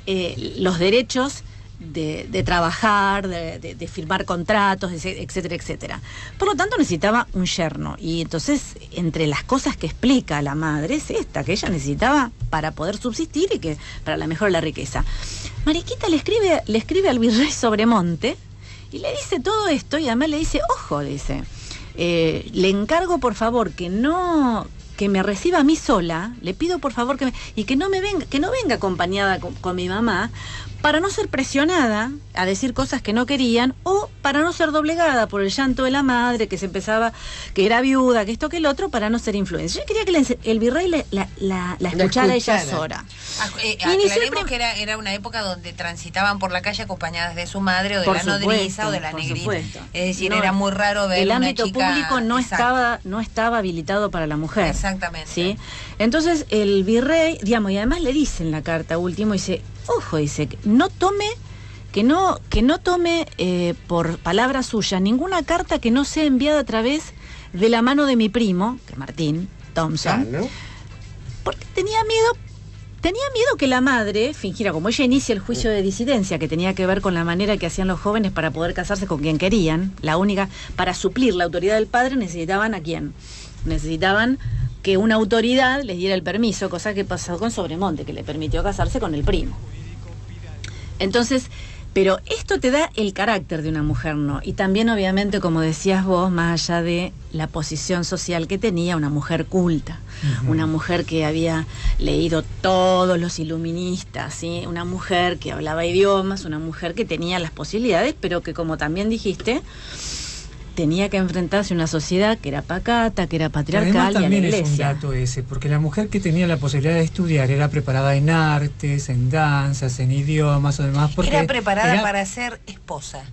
los derechos de trabajar, de firmar contratos, etcétera, etcétera. Por lo tanto necesitaba un yerno, y entonces entre las cosas que explica la madre es esta, que ella necesitaba para poder subsistir y que para la mejora de la riqueza. Mariquita le escribe al virrey Sobremonte y le dice todo esto, y además le dice, ojo, dice, le encargo por favor que me reciba a mí sola, le pido por favor que no venga acompañada con mi mamá, para no ser presionada a decir cosas que no querían, o para no ser doblegada por el llanto de la madre, que que era viuda, que esto, que el otro, para no ser influencia. Yo quería que el virrey la escuchara ella sola. Aclaremos que era una época donde transitaban por la calle acompañadas de su madre, o de la nodriza, o de la negrita. Es decir, era muy raro ver una chica... El ámbito público no estaba habilitado para la mujer. Exactamente. ¿Sí? Entonces el virrey, digamos, y además le dice en la carta último, dice, ojo, dice, que no tome por palabra suya ninguna carta que no sea enviada a través de la mano de mi primo, que Martin Thompson, claro, porque tenía miedo que la madre fingiera, como ella inicia el juicio de disidencia, que tenía que ver con la manera que hacían los jóvenes para poder casarse con quien querían, la única, para suplir la autoridad del padre necesitaban ¿a quién? Necesitaban que una autoridad les diera el permiso, cosa que pasó con Sobremonte, que le permitió casarse con el primo. Entonces, pero esto te da el carácter de una mujer, ¿no? Y también, obviamente, como decías vos, más allá de la posición social que tenía, una mujer culta, una mujer que había leído todos los iluministas, ¿sí? Una mujer que hablaba idiomas, una mujer que tenía las posibilidades, pero que, como también dijiste, tenía que enfrentarse a una sociedad que era pacata, que era patriarcal, además, y a la también es un iglesia. dato ese, porque la mujer que tenía la posibilidad de estudiar era preparada en artes, en danzas, en idiomas o demás, porque era preparada para ser esposa.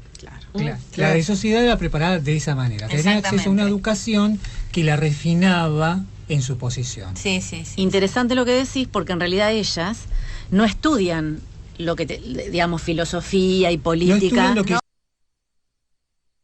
La sociedad era preparada de esa manera. Tenía acceso a una educación que la refinaba en su posición. Sí. Interesante lo que decís, porque en realidad ellas no estudian lo que, digamos, filosofía y política.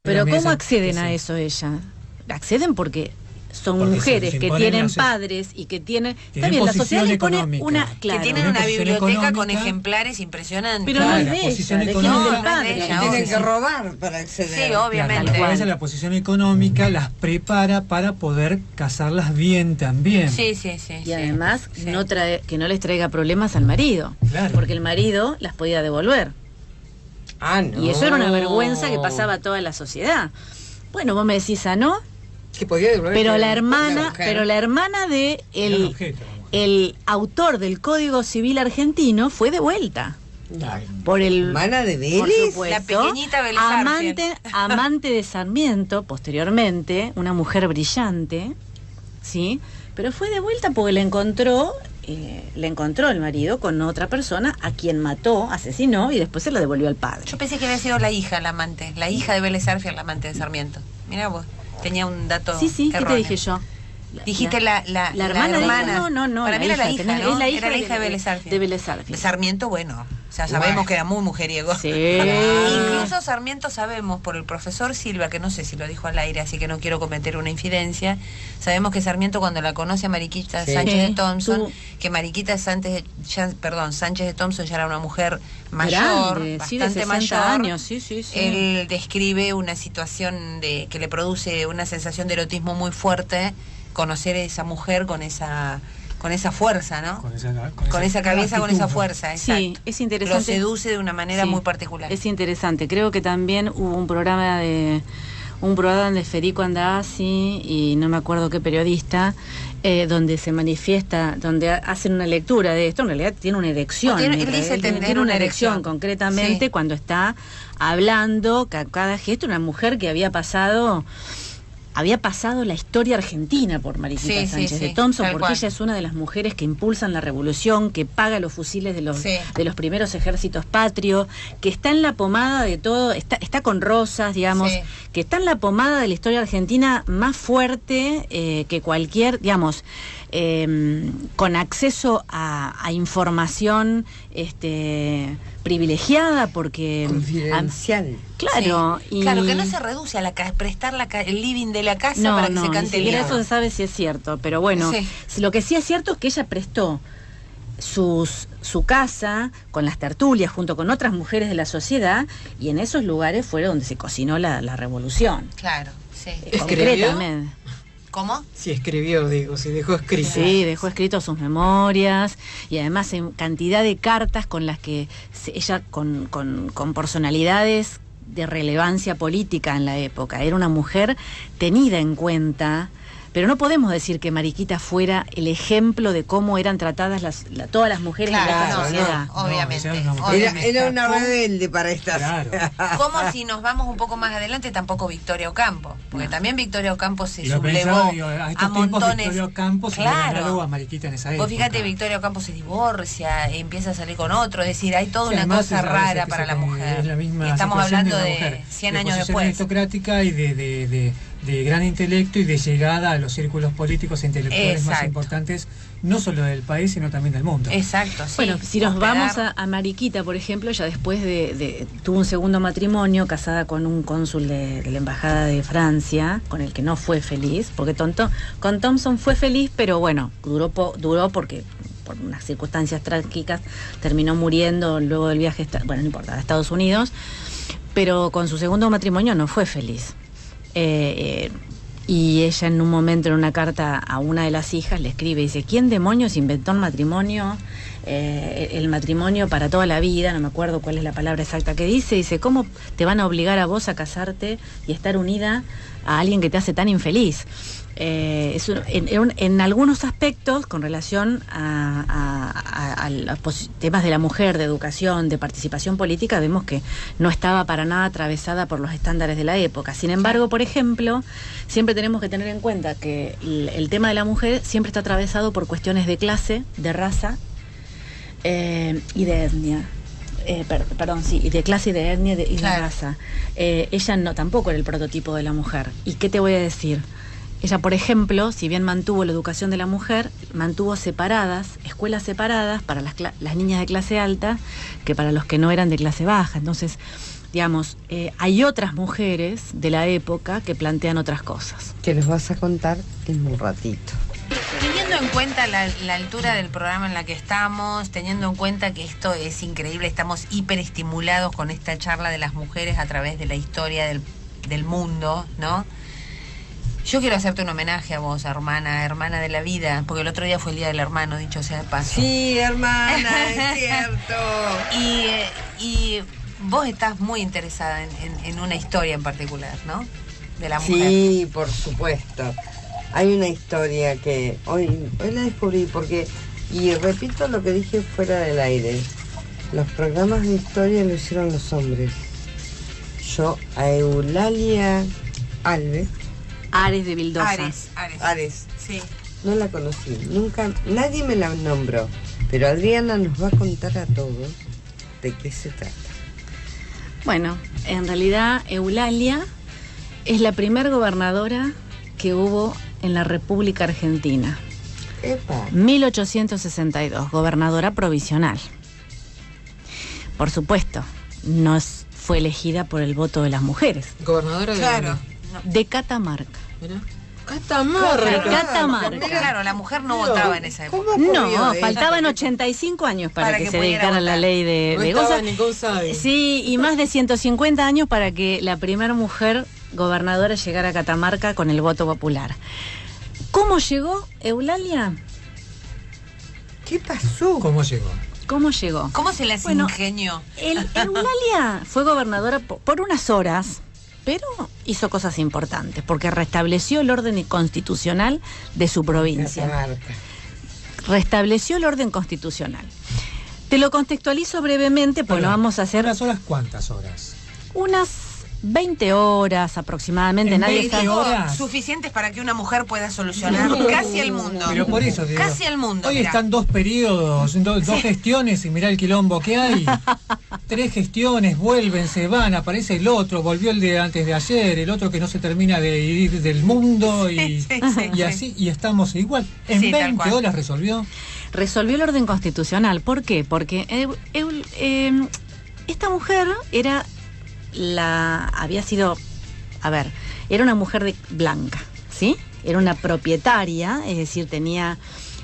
Pero ¿cómo acceden a eso ellas? Acceden porque son mujeres que tienen padres y que tienen... Está bien, la sociedad les pone una... Claro, que tienen una biblioteca con ejemplares impresionantes. Pero no es de ella, del padre. Tienen que robar para acceder. Sí, obviamente. Claro, la posición económica las prepara para poder casarlas bien también. Sí. Y además que no les traiga problemas al marido. Claro. Porque el marido las podía devolver. No. Y eso era una vergüenza que pasaba a toda la sociedad. Bueno, vos me decís, ¿no? Que podía devolver, pero la hermana de el autor del Código Civil argentino fue devuelta. Por el hermana de Vélez, por supuesto, la pequeñita Vélez amante de Sarmiento, posteriormente, una mujer brillante, ¿sí? Pero fue devuelta porque le encontró el marido con otra persona a quien mató, asesinó y después se la devolvió al padre. Yo pensé que había sido la hija de Vélez Arfiel, la amante de Sarmiento. Mirá vos, tenía un dato Sí, erróneo. ¿qué te dije yo? Dijiste la hermana. No, para mí era la hija, ¿no? Es la hija de Vélez Arfiel. De Vélez Arfiel. De Sarmiento, bueno, ya sabemos que era muy mujeriego. Sí. Incluso Sarmiento sabemos por el profesor Silva, que no sé si lo dijo al aire, así que no quiero cometer una infidencia, sabemos que Sarmiento cuando la conoce a Mariquita Sánchez de Thompson, que Mariquita Sánchez de Thompson ya era una mujer mayor, grande, bastante de 60 mayor. años, sí. Él describe una situación que le produce una sensación de erotismo muy fuerte, conocer a esa mujer con esa fuerza, ¿no? Con esa cabeza, con esa fuerza, exacto. Sí, es interesante. Lo seduce de una manera muy particular. Es interesante. Creo que también hubo un programa de Federico Andazzi y no me acuerdo qué periodista, donde se manifiesta, donde hacen una lectura de esto. En realidad tiene una erección. Él dice tiene una erección concretamente, cuando está hablando cada gesto, una mujer que había pasado la historia argentina por Mariquita Sánchez de Thompson, porque ella es una de las mujeres que impulsan la revolución, que paga los fusiles de los primeros ejércitos patrios, que está en la pomada de todo, está con Rosas, digamos, que está en la pomada de la historia argentina más fuerte que cualquier, digamos, con acceso a información privilegiada, porque confidencial. Claro, claro, que no se reduce a prestar el living de la casa para que se cante el libro. Eso se sabe si es cierto, pero bueno, lo que sí es cierto es que ella prestó su casa con las tertulias junto con otras mujeres de la sociedad, y en esos lugares fue donde se cocinó la revolución. Claro, sí. Concretamente. ¿Cómo? Sí, escribió, si dejó escrito. Sí, dejó escrito sus memorias, y además en cantidad de cartas con las que ella, con personalidades de relevancia política en la época. Era una mujer tenida en cuenta, pero no podemos decir que Mariquita fuera el ejemplo de cómo eran tratadas todas las mujeres de la sociedad. Obviamente. Era una rebelde para estas. Como si nos vamos un poco más adelante, tampoco Victoria Ocampo, porque también Victoria Ocampo se sublevó a montones. Victoria Ocampo claro. A Mariquita en esa época. Vos fíjate, Victoria Ocampo se divorcia, empieza a salir con otro, es decir, hay toda una cosa rara para la mujer. Es la misma, estamos hablando de 100 años después. Aristocrática y de gran intelecto y de llegada a los círculos políticos e intelectuales más importantes, no solo del país, sino también del mundo. Exacto, sí. Bueno, si nos vamos a Mariquita, por ejemplo, ella después tuvo un segundo matrimonio, casada con un cónsul de la Embajada de Francia, con el que no fue feliz, porque con Thompson fue feliz, pero bueno, duró porque por unas circunstancias trágicas terminó muriendo luego del viaje, no importa, a Estados Unidos, pero con su segundo matrimonio no fue feliz. Y ella en un momento, en una carta a una de las hijas, le escribe, dice: ¿quién demonios inventó el matrimonio para toda la vida? No me acuerdo cuál es la palabra exacta que dice, ¿cómo te van a obligar a vos a casarte y estar unida a alguien que te hace tan infeliz? en algunos aspectos, con relación a los temas de la mujer, de educación, de participación política, vemos que no estaba para nada atravesada por los estándares de la época. Sin embargo, por ejemplo, siempre tenemos que tener en cuenta que el tema de la mujer siempre está atravesado por cuestiones de clase, de raza y de etnia. Y de clase y de etnia y de raza. Ella no tampoco era el prototipo de la mujer. ¿Y qué te voy a decir? Ella, por ejemplo, si bien mantuvo la educación de la mujer, mantuvo escuelas separadas para las niñas de clase alta que para los que no eran de clase baja. Entonces, digamos, hay otras mujeres de la época que plantean otras cosas. Que les vas a contar en un ratito. Teniendo en cuenta la altura del programa en la que estamos, teniendo en cuenta que esto es increíble, estamos hiperestimulados con esta charla de las mujeres a través de la historia del mundo, ¿no? Yo quiero hacerte un homenaje a vos, hermana de la vida, porque el otro día fue el Día del Hermano, dicho sea de paso. Sí, hermana, es cierto. Y vos estás muy interesada en una historia en particular, ¿no? De la mujer. Sí, por supuesto. Hay una historia que hoy la descubrí porque, y repito lo que dije fuera del aire, los programas de historia lo hicieron los hombres. Yo a Eulalia Alves, Ares de Vildosa. Ares. Sí. No la conocí, nunca, nadie me la nombró, pero Adriana nos va a contar a todos de qué se trata. Bueno, en realidad Eulalia es la primer gobernadora que hubo en la República Argentina. ¡Epa! 1862, gobernadora provisional. Por supuesto, no fue elegida por el voto de las mujeres. Gobernadora de... Claro. De Catamarca. Mira. Catamarca. Claro, la mujer no votaba en esa época. No, faltaban 85 años para que se dictara la ley de Goza. Sí, y más de 150 años para que la primera mujer gobernadora llegara a Catamarca con el voto popular. ¿Cómo llegó Eulalia? ¿Qué pasó? ¿Cómo llegó? ¿Cómo se las ingenió? Eulalia fue gobernadora por unas horas, pero hizo cosas importantes, porque restableció el orden constitucional de su provincia. Restableció el orden constitucional. Te lo contextualizo brevemente, porque lo vamos a hacer... ¿Unas horas cuántas horas? Unas 20 horas aproximadamente. Nadie sabe. Suficientes para que una mujer pueda solucionar casi el mundo. Pero por eso digo, casi el mundo. Hoy están 2 periodos, dos gestiones y mirá el quilombo que hay. 3 gestiones, vuelven, se van, aparece el otro, volvió el de antes de ayer, el otro que no se termina de ir del mundo y así, y estamos igual. En 20 horas resolvió. Resolvió el orden constitucional. ¿Por qué? Porque esta mujer era era una mujer blanca, ¿sí? Era una propietaria, es decir, tenía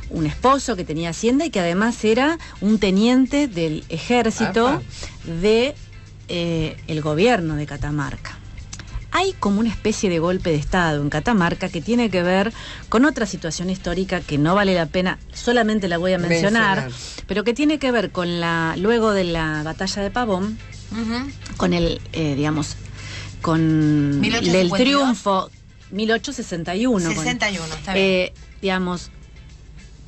un esposo que tenía hacienda y que además era un teniente del ejército de el gobierno de Catamarca. Hay como una especie de golpe de estado en Catamarca que tiene que ver con otra situación histórica que no vale la pena, solamente la voy a mencionar. Pero que tiene que ver con luego de la batalla de Pavón, con el, con 1852. el triunfo 1861. 61, está bien.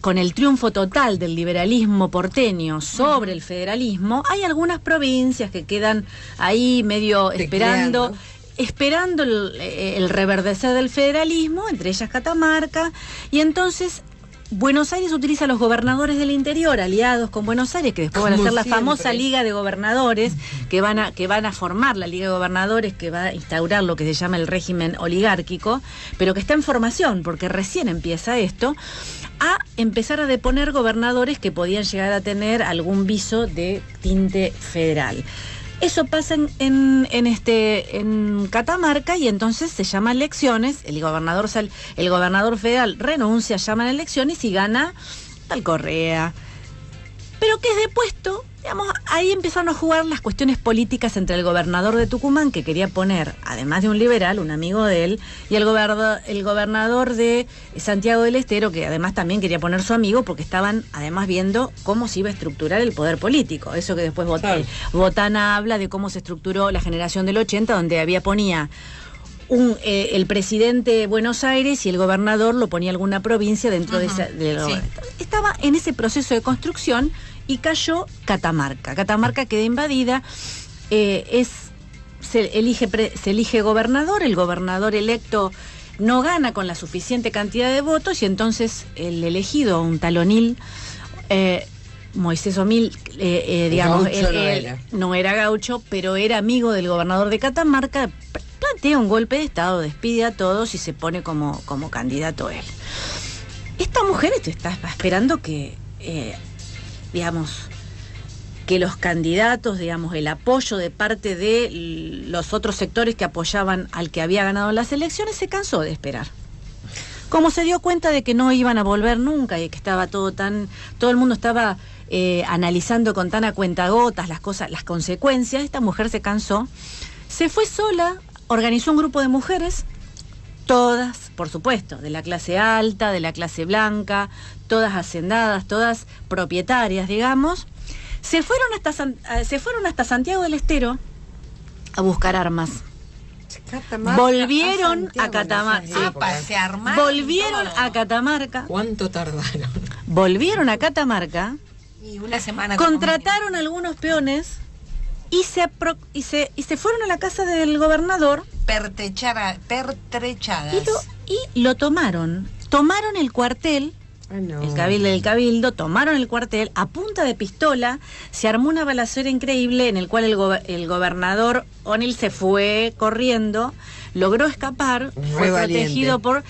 Con el triunfo total del liberalismo porteño sobre el federalismo, hay algunas provincias que quedan ahí medio esperando el reverdecer del federalismo, entre ellas Catamarca, y entonces Buenos Aires utiliza a los gobernadores del interior aliados con Buenos Aires, que después van a hacer la famosa Liga de Gobernadores, que van a formar la Liga de Gobernadores, que va a instaurar lo que se llama el régimen oligárquico, pero que está en formación, porque recién empieza esto, a empezar a deponer gobernadores que podían llegar a tener algún viso de tinte federal. Eso pasa en Catamarca y entonces se llaman elecciones, el gobernador federal renuncia, llaman elecciones y gana tal Correa. Pero que es depuesto, ahí empezaron a jugar las cuestiones políticas entre el gobernador de Tucumán, que quería poner, además de un liberal, un amigo de él, y el gobernador de Santiago del Estero, que además también quería poner su amigo, porque estaban además viendo cómo se iba a estructurar el poder político. Eso que después Botana habla de cómo se estructuró la generación del 80, donde ponía el presidente de Buenos Aires y el gobernador lo ponía alguna provincia dentro de esa... Estaba en ese proceso de construcción y cayó Catamarca. Catamarca queda invadida, se elige gobernador, el gobernador electo no gana con la suficiente cantidad de votos y entonces el elegido, un talonil, Moisés Omil, digamos, no era gaucho, pero era amigo del gobernador de Catamarca, plantea un golpe de Estado, despide a todos y se pone como candidato él. Esta mujer está esperando que, digamos, que los candidatos, digamos, el apoyo de parte de los otros sectores que apoyaban al que había ganado las elecciones, se cansó de esperar. Como se dio cuenta de que no iban a volver nunca y que estaba todo el mundo estaba analizando con tan a cuentagotas las cosas, las consecuencias, esta mujer se cansó, se fue sola, organizó un grupo de mujeres, todas, por supuesto, de la clase alta, de la clase blanca, todas hacendadas, todas propietarias, digamos. Se fueron hasta Santiago del Estero a buscar armas. Volvieron a Catamarca. Volvieron a Catamarca. ¿Cuánto tardaron? Volvieron a Catamarca. Y una semana. Contrataron algunos peones y se fueron a la casa del gobernador. Pertrechadas. Y lo tomaron. Tomaron el cuartel. El cabildo, tomaron el cuartel a punta de pistola, se armó una balacera increíble en el cual el gobernador O'Neill se fue corriendo, logró escapar, fue protegido por...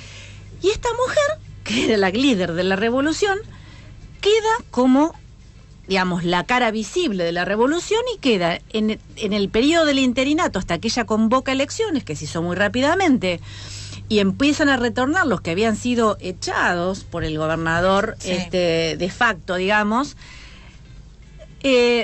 Y esta mujer, que era la líder de la revolución, queda como, digamos, la cara visible de la revolución y queda en el periodo del interinato hasta que ella convoca elecciones, que se hizo muy rápidamente, y empiezan a retornar los que habían sido echados por el gobernador de facto, digamos,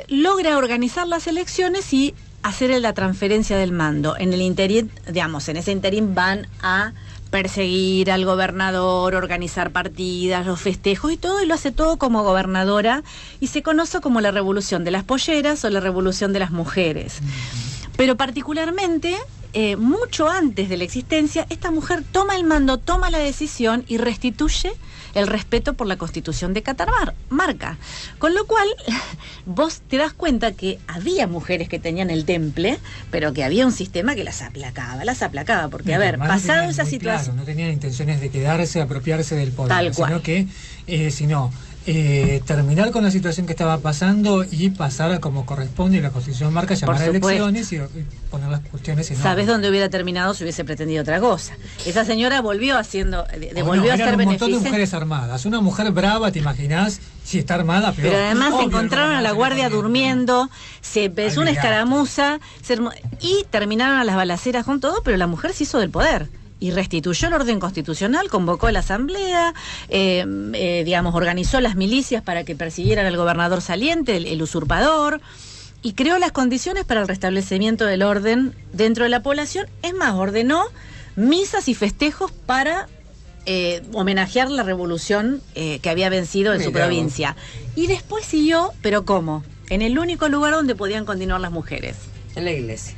logra organizar las elecciones y hacer la transferencia del mando. En el interín, digamos, en ese interín van a perseguir al gobernador, organizar partidas, los festejos y todo, y lo hace todo como gobernadora, y se conoce como la revolución de las polleras o la revolución de las mujeres. Pero particularmente... mucho antes de la existencia, esta mujer toma el mando, toma la decisión y restituye el respeto por la Constitución de Catamarca. Con lo cual, vos te das cuenta que había mujeres que tenían el temple, pero que había un sistema que las aplacaba, porque, a ver, pasado esa situación... Claro, no tenían intenciones de quedarse, apropiarse del poder, tal cual. Sino que, terminar con la situación que estaba pasando y pasar a como corresponde y la Constitución marca, llamar a elecciones y poner las cuestiones en orden. ¿Sabes dónde hubiera terminado si hubiese pretendido otra cosa? Esa señora volvió haciendo, volvió a ser un montón de beneficente. mujeres armadas. Una mujer brava, ¿te imaginás? Si está armada, pero además se encontraron a la guardia durmiendo, se empezó una escaramuza y terminaron a las balaceras con todo, pero la mujer se hizo del poder. Y restituyó el orden constitucional, convocó a la asamblea, digamos, organizó las milicias para que persiguieran al gobernador saliente, el usurpador, y creó las condiciones para el restablecimiento del orden dentro de la población. Es más, ordenó misas y festejos para homenajear la revolución que había vencido en su provincia. Y después siguió, pero ¿cómo? En el único lugar donde podían continuar las mujeres. En la iglesia.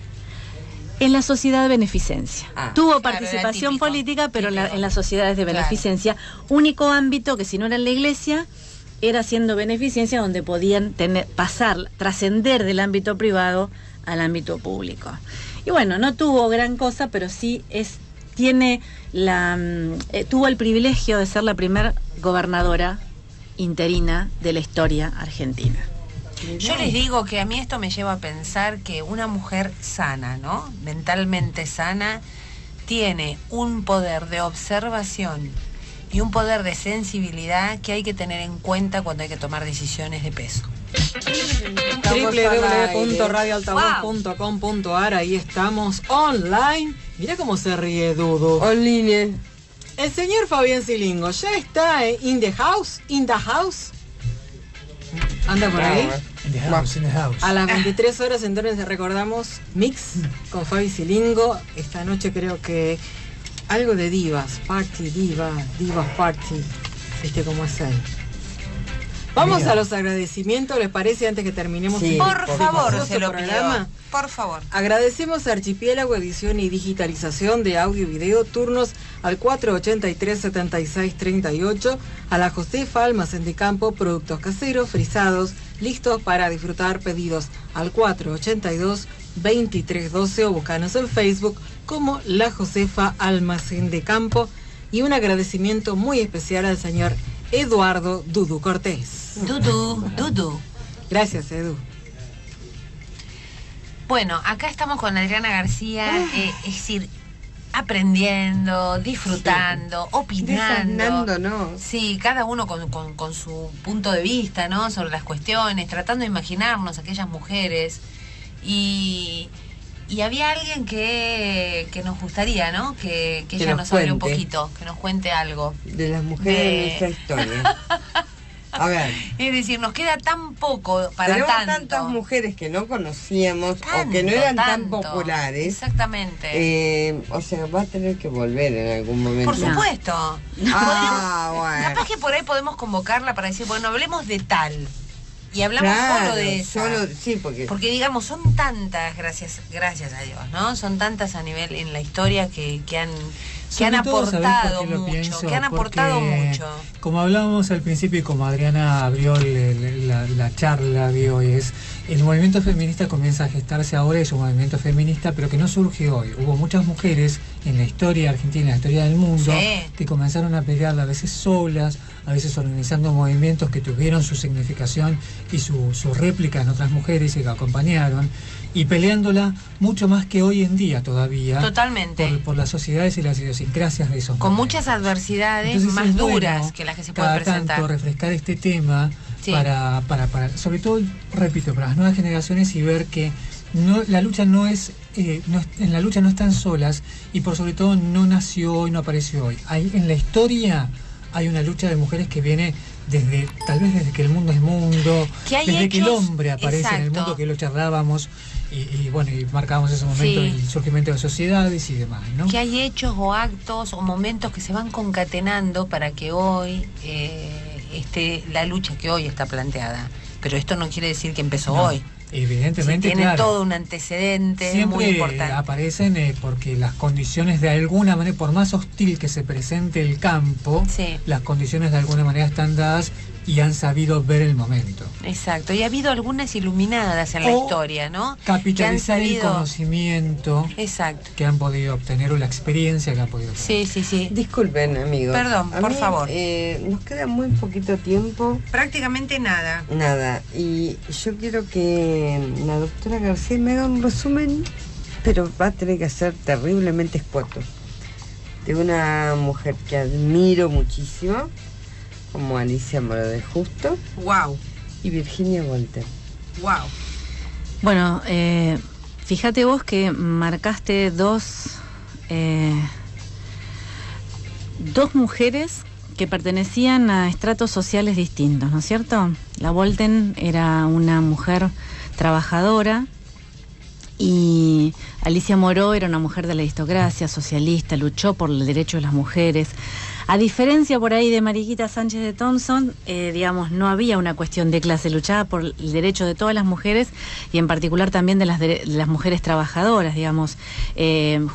En la sociedad de beneficencia. Tuvo participación política, pero en las sociedades de beneficencia, único ámbito que si no era en la iglesia, era haciendo beneficencia donde podían trascender del ámbito privado al ámbito público. Y bueno, no tuvo gran cosa, pero sí tuvo el privilegio de ser la primera gobernadora interina de la historia argentina. Yo les digo que a mí esto me lleva a pensar que una mujer sana, ¿no? Mentalmente sana, tiene un poder de observación y un poder de sensibilidad que hay que tener en cuenta cuando hay que tomar decisiones de peso. www.radioaltavoz.com.ar, ahí estamos online. Mira cómo se ríe Dudu. Online. El señor Fabián Silingo ya está in the house. Anda por ahí. In the house. A las 23 horas entonces recordamos Mix con Fabi Silingo. Esta noche creo que algo de divas party. ¿Viste cómo es él? Vamos a los agradecimientos, ¿les parece? Antes que terminemos. Sí, por favor, famoso se lo programa. pido. Por favor. Agradecemos a Archipiélago Edición y Digitalización de Audio y Video, turnos al 483-7638, a la Josefa Almacén de Campo, productos caseros, frisados, listos para disfrutar, pedidos al 482-2312 o buscanos en Facebook como La Josefa Almacén de Campo. Y un agradecimiento muy especial al señor Eduardo Dudu Cortés. Dudu. Gracias, Edu. Bueno, acá estamos con Adriana García, es decir, aprendiendo, disfrutando, opinando. ¿no? Sí, cada uno con su punto de vista, ¿no? Sobre las cuestiones, tratando de imaginarnos aquellas mujeres. Y había alguien que nos gustaría, ¿no? Que ella nos hable un poquito, que nos cuente algo. De las mujeres de nuestra historia. A ver. Es decir, nos queda tan poco para tenemos tanto. Tantas mujeres que no conocíamos o que no eran tan populares. Exactamente. O sea, va a tener que volver en algún momento. Por supuesto. Bueno. Capaz que por ahí podemos convocarla para decir, bueno, hablemos de tal. Y hablamos solo de eso. Sí, porque digamos, son tantas, gracias a Dios, ¿no? Son tantas a nivel en la historia que han aportado mucho, Como hablábamos al principio y como Adriana abrió la charla de hoy, el movimiento feminista comienza a gestarse ahora, es un movimiento feminista, pero que no surge hoy. Hubo muchas mujeres en la historia argentina, en la historia del mundo, que comenzaron a pelear a veces solas, a veces organizando movimientos que tuvieron su significación y su réplica en otras mujeres y que acompañaron, y peleándola mucho más que hoy en día todavía. Totalmente. Por las sociedades y las idiosincrasias de esos con momentos. muchas adversidades. Entonces, más duras que las que se pueden presentar. Tanto refrescar este tema para sobre todo, repito, para las nuevas generaciones y ver que la lucha en la lucha no están solas y por sobre todo no nació hoy, no apareció hoy. En la historia hay una lucha de mujeres que viene tal vez desde que el mundo es mundo, desde que el hombre aparece en el mundo, que lo charlábamos y marcábamos ese momento del surgimiento de sociedades y demás, ¿no? Que hay hechos o actos o momentos que se van concatenando para que hoy la lucha que hoy está planteada. Pero esto no quiere decir que empezó hoy. Evidentemente, tiene todo un antecedente siempre muy importante. Aparecen porque las condiciones de alguna manera, por más hostil que se presente el campo, las condiciones de alguna manera están dadas y han sabido ver el momento. Exacto, y ha habido algunas iluminadas en la historia, ¿no? Capitalizar el conocimiento que han podido obtener o la experiencia que han podido obtener. Sí. Disculpen, amigos. Perdón, por favor. Nos queda muy poquito tiempo. Prácticamente nada. Y yo quiero que la doctora García me haga un resumen, pero va a tener que ser terriblemente escueto, de una mujer que admiro muchísimo, como Alicia Moro de Justo. Wow. Y Virginia Volter. Wow. Bueno, fíjate vos que marcaste dos mujeres que pertenecían a estratos sociales distintos, ¿no es cierto? La Volten era una mujer trabajadora y Alicia Moró era una mujer de la aristocracia, socialista, luchó por el derecho de las mujeres. A diferencia por ahí de Mariquita Sánchez de Thompson, no había una cuestión de clase, luchaba por el derecho de todas las mujeres y en particular también de las mujeres trabajadoras,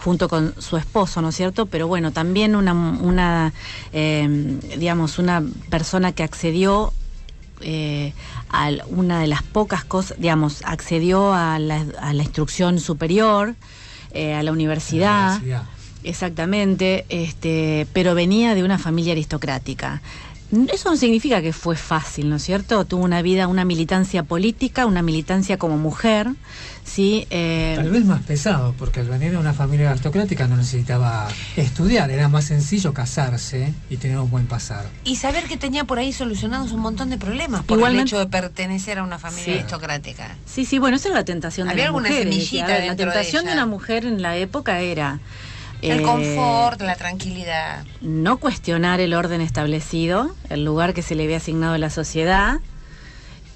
junto con su esposo, ¿no es cierto? Pero bueno, también una persona que accedió a una de las pocas cosas, accedió a la instrucción superior, a la universidad. Exactamente, pero venía de una familia aristocrática. Eso no significa que fue fácil, ¿no es cierto? Tuvo una vida, una militancia política, una militancia como mujer, ¿sí? Tal vez más pesado, porque al venir de una familia aristocrática no necesitaba estudiar, era más sencillo casarse y tener un buen pasar. Y saber que tenía por ahí solucionados un montón de problemas por el hecho de pertenecer a una familia aristocrática. Sí, bueno, esa era la tentación de las mujeres. Había alguna semillita la tentación de una mujer en la época era... el confort, la tranquilidad. No cuestionar el orden establecido, el lugar que se le había asignado a la sociedad,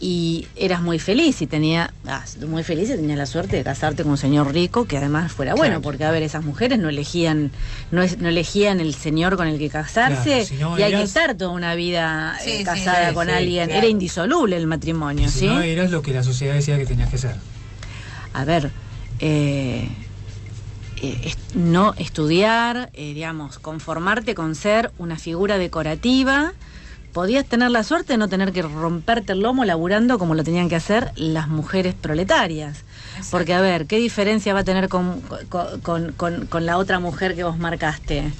y eras muy feliz y tenías la suerte de casarte con un señor rico que además fuera bueno, Claro. porque a ver, esas mujeres no elegían el señor con el que casarse, Claro, si no y hay que eras- estar toda una vida Sí, casada sí, con sí, alguien. claro. Era indisoluble el matrimonio, Si ¿sí? no eras lo que la sociedad decía que tenías que ser. A ver, no estudiar, digamos, conformarte con ser una figura decorativa. Podías tener la suerte de no tener que romperte el lomo laburando como lo tenían que hacer las mujeres proletarias. Exacto. Porque, a ver, ¿qué diferencia va a tener con la otra mujer que vos marcaste?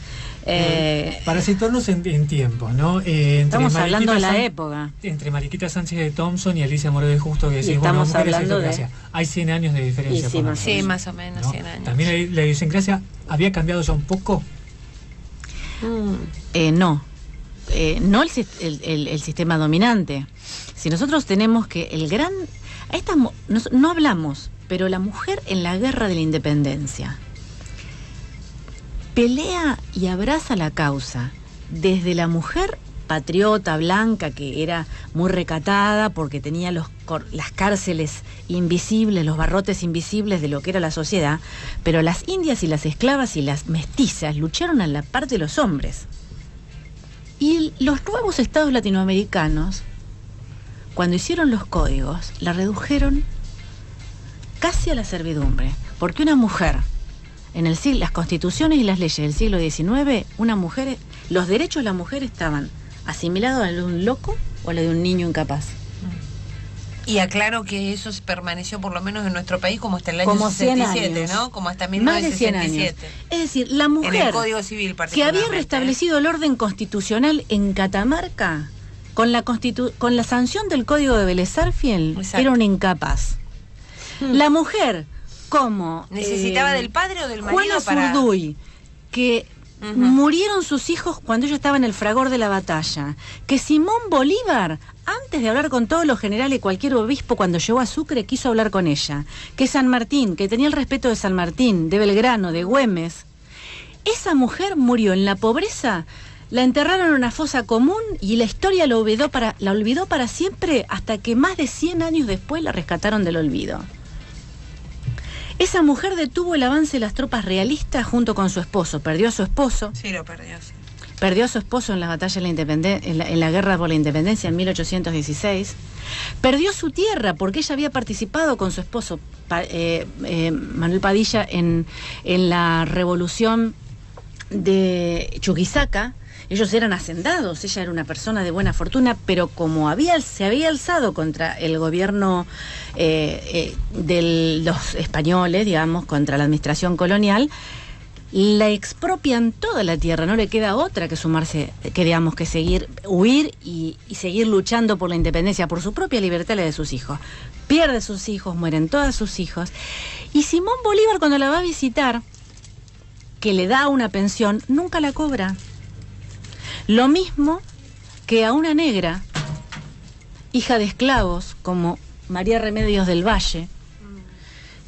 Para situarnos en tiempos, ¿no? Entre Estamos hablando de la Mariquita época. Entre Mariquita Sánchez de Thompson y Alicia Moreno de Justo, que decís, estamos bueno, mujeres hablando de- aristocracia. Hay 100 años de diferencia. Y sí, por lo más o menos, Sí, más o menos, ¿no? 100 años. También la idiosincrasia había cambiado ya un poco. No el sistema dominante. Si nosotros tenemos que no hablamos, pero la mujer en la guerra de la independencia pelea y abraza la causa desde la mujer patriota blanca, que era muy recatada porque tenía las cárceles invisibles, los barrotes invisibles de lo que era la sociedad, pero las indias y las esclavas y las mestizas lucharon a la par de los hombres. Y los nuevos estados latinoamericanos, cuando hicieron los códigos, la redujeron casi a la servidumbre, porque una mujer, las constituciones y las leyes del siglo XIX, los derechos de la mujer estaban asimilados a los de un loco o a los de un niño incapaz. Y aclaro que eso permaneció por lo menos en nuestro país como hasta el año Como 100 67, años. ¿no? Como hasta Más de 100 años. 1967. Es decir, la En mujer el Código Civil que particularmente. había restablecido el orden constitucional en Catamarca, con la sanción del Código de Vélez Sarsfield, Exacto. era una incapaz. La mujer, como ¿Necesitaba del padre o del marido Juana para...? Zurduy, que Ujú. murieron sus hijos cuando ella estaba en el fragor de la batalla, que Simón Bolívar, antes de hablar con todos los generales, cualquier obispo cuando llegó a Sucre quiso hablar con ella, que San Martín, que tenía el respeto de San Martín, de Belgrano, de Güemes. Esa mujer murió en la pobreza, la enterraron en una fosa común y la historia la olvidó para siempre, hasta que más de 100 años después la rescataron del olvido. Esa mujer detuvo el avance de las tropas realistas junto con su esposo. Perdió a su esposo. Sí, lo perdió, sí. Perdió a su esposo en la batalla de la independencia, en la guerra por la independencia en 1816. Perdió su tierra porque ella había participado con su esposo Manuel Padilla en la revolución de Chuquisaca. Ellos eran hacendados, ella era una persona de buena fortuna, pero como se había alzado contra el gobierno de los españoles, digamos, contra la administración colonial, la expropian toda la tierra, no le queda otra que sumarse, que huir y seguir luchando por la independencia, por su propia libertad y la de sus hijos. Pierde sus hijos, mueren todos sus hijos. Y Simón Bolívar, cuando la va a visitar, que le da una pensión, nunca la cobra. Lo mismo que a una negra, hija de esclavos, como María Remedios del Valle,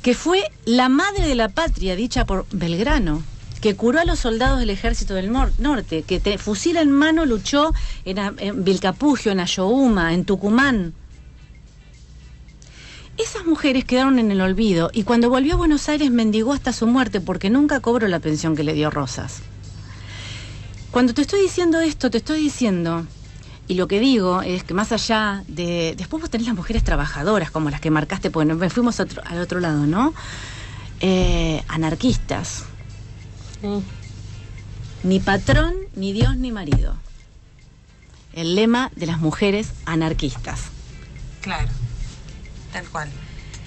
que fue la madre de la patria, dicha por Belgrano, que curó a los soldados del ejército del norte, que fusil en mano luchó en Vilcapugio, en Ayohuma, en Tucumán. Esas mujeres quedaron en el olvido y cuando volvió a Buenos Aires mendigó hasta su muerte porque nunca cobró la pensión que le dio Rosas. Cuando te estoy diciendo esto, te estoy diciendo, y lo que digo es que más allá de... Después vos tenés las mujeres trabajadoras, como las que marcaste, porque nos fuimos al otro lado, ¿no? Anarquistas. Ni patrón, ni Dios, ni marido. El lema de las mujeres anarquistas. Claro, tal cual.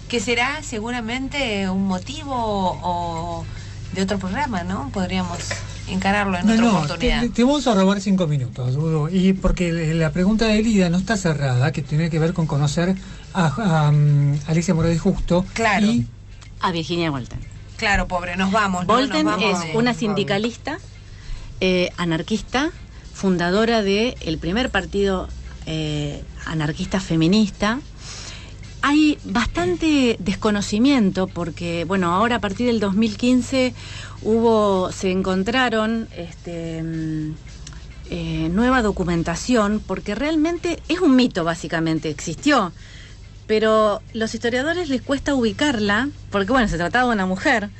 Que será seguramente un motivo o de otro programa, ¿no? Podríamos encararlo en otra oportunidad. Te vamos a robar 5 minutos, Dudo, y porque la pregunta de Lida no está cerrada, que tiene que ver con conocer a Alicia Moreno de Justo. Claro. Y a Virginia Volten. Claro, pobre, nos vamos. Volten ¿no? Nos vamos es una sindicalista, anarquista, fundadora del primer partido anarquista feminista. Hay bastante desconocimiento porque, bueno, ahora a partir del 2015 se encontraron nueva documentación, porque realmente es un mito, básicamente, existió. pero los historiadores les cuesta ubicarla, porque bueno, se trataba de una mujer.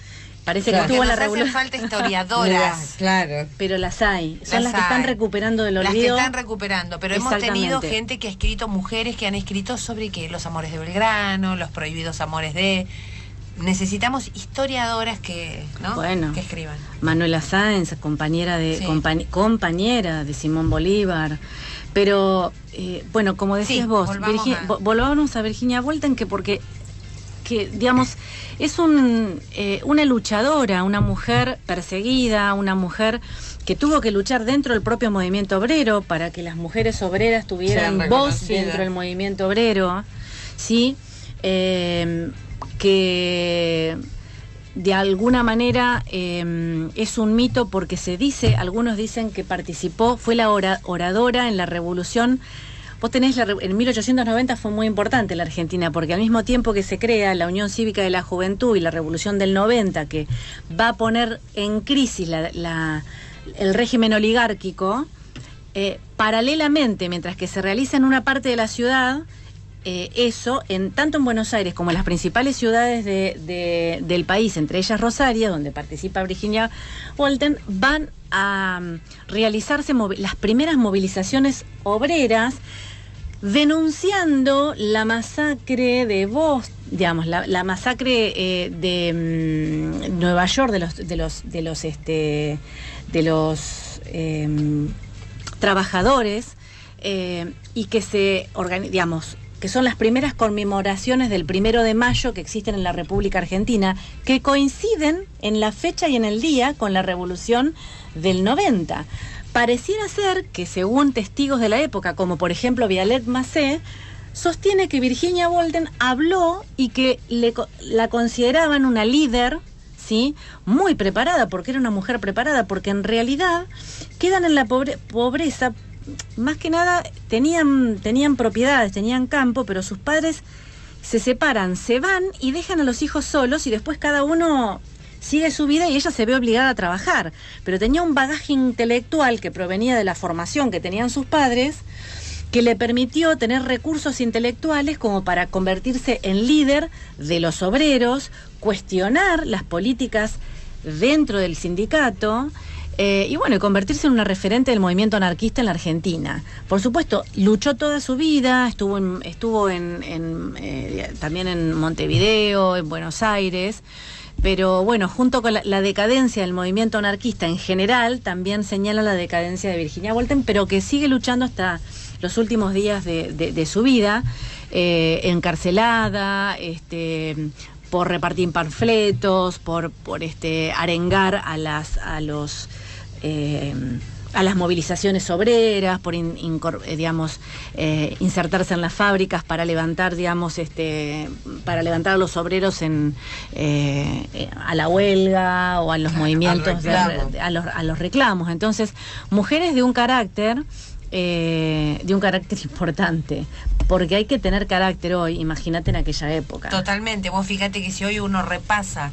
Parece que estuvo en la revolución. Hacen falta historiadoras. Claro. Pero las hay. Son las que están recuperando del olvido. Las que están recuperando. Pero hemos tenido gente que ha escrito, mujeres que han escrito sobre que los amores de Belgrano, los prohibidos amores de... Necesitamos historiadoras que, ¿no? Que escriban. Manuela Sáenz, compañera de Simón Bolívar. Pero, bueno, como decías vos, volvamos a Virginia Woolf, que digamos, es una luchadora, una mujer perseguida, una mujer que tuvo que luchar dentro del propio movimiento obrero para que las mujeres obreras tuvieran voz dentro del movimiento obrero, ¿sí? Que de alguna manera es un mito porque algunos dicen que participó, fue la oradora en la revolución. Vos tenés, en 1890 fue muy importante la Argentina, porque al mismo tiempo que se crea la Unión Cívica de la Juventud y la Revolución del 90, que va a poner en crisis el régimen oligárquico, paralelamente, mientras que se realiza en una parte de la ciudad, tanto en Buenos Aires como en las principales ciudades del país, entre ellas Rosario, donde participa Virginia Woolf, van a realizarse las primeras movilizaciones obreras denunciando la masacre de Boston, digamos, la masacre de Nueva York de los trabajadores, y que que son las primeras conmemoraciones del 1 de mayo que existen en la República Argentina, que coinciden en la fecha y en el día con la Revolución del 90. Pareciera ser que, según testigos de la época, como por ejemplo Vialet Macé, sostiene que Virginia Woolf habló y que la consideraban una líder, ¿sí?, muy preparada, porque era una mujer preparada, porque en realidad quedan en la pobreza. Más que nada tenían propiedades, tenían campo, pero sus padres se separan, se van y dejan a los hijos solos, y después cada uno sigue su vida y ella se ve obligada a trabajar. Pero tenía un bagaje intelectual que provenía de la formación que tenían sus padres, que le permitió tener recursos intelectuales como para convertirse en líder de los obreros, cuestionar las políticas dentro del sindicato, y bueno, convertirse en una referente del movimiento anarquista en la Argentina. Por supuesto, luchó toda su vida, estuvo también en Montevideo, en Buenos Aires, pero bueno, junto con la decadencia del movimiento anarquista en general, también señala la decadencia de Virginia Woolf, pero que sigue luchando hasta los últimos días de su vida, encarcelada, por repartir panfletos, por arengar a las movilizaciones obreras, por insertarse en las fábricas para levantar, para levantar a los obreros a la huelga o a los movimientos, a los reclamos. Entonces, mujeres de un carácter importante, porque hay que tener carácter hoy, imagínate en aquella época. Totalmente. Vos fíjate que si hoy uno repasa,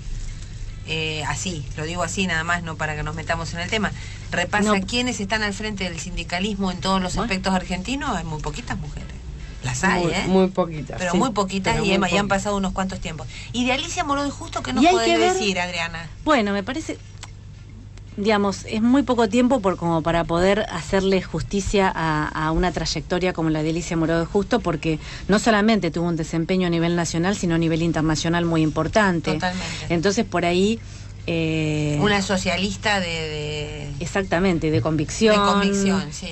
así, lo digo así nada más, no para que nos metamos en el tema, repasa quiénes están al frente del sindicalismo en todos los aspectos argentinos, hay muy poquitas mujeres. Las hay, muy poquitas. Pero sí, muy poquitas, y ya han pasado unos cuantos tiempos. ¿Y de Alicia Moró de Justo qué nos podés decir, Adriana? Bueno, me parece, digamos, es muy poco tiempo como para poder hacerle justicia a una trayectoria como la de Alicia Moró de Justo, porque no solamente tuvo un desempeño a nivel nacional, sino a nivel internacional muy importante. Totalmente. Entonces, por ahí... una socialista exactamente, de convicción. De convicción, sí.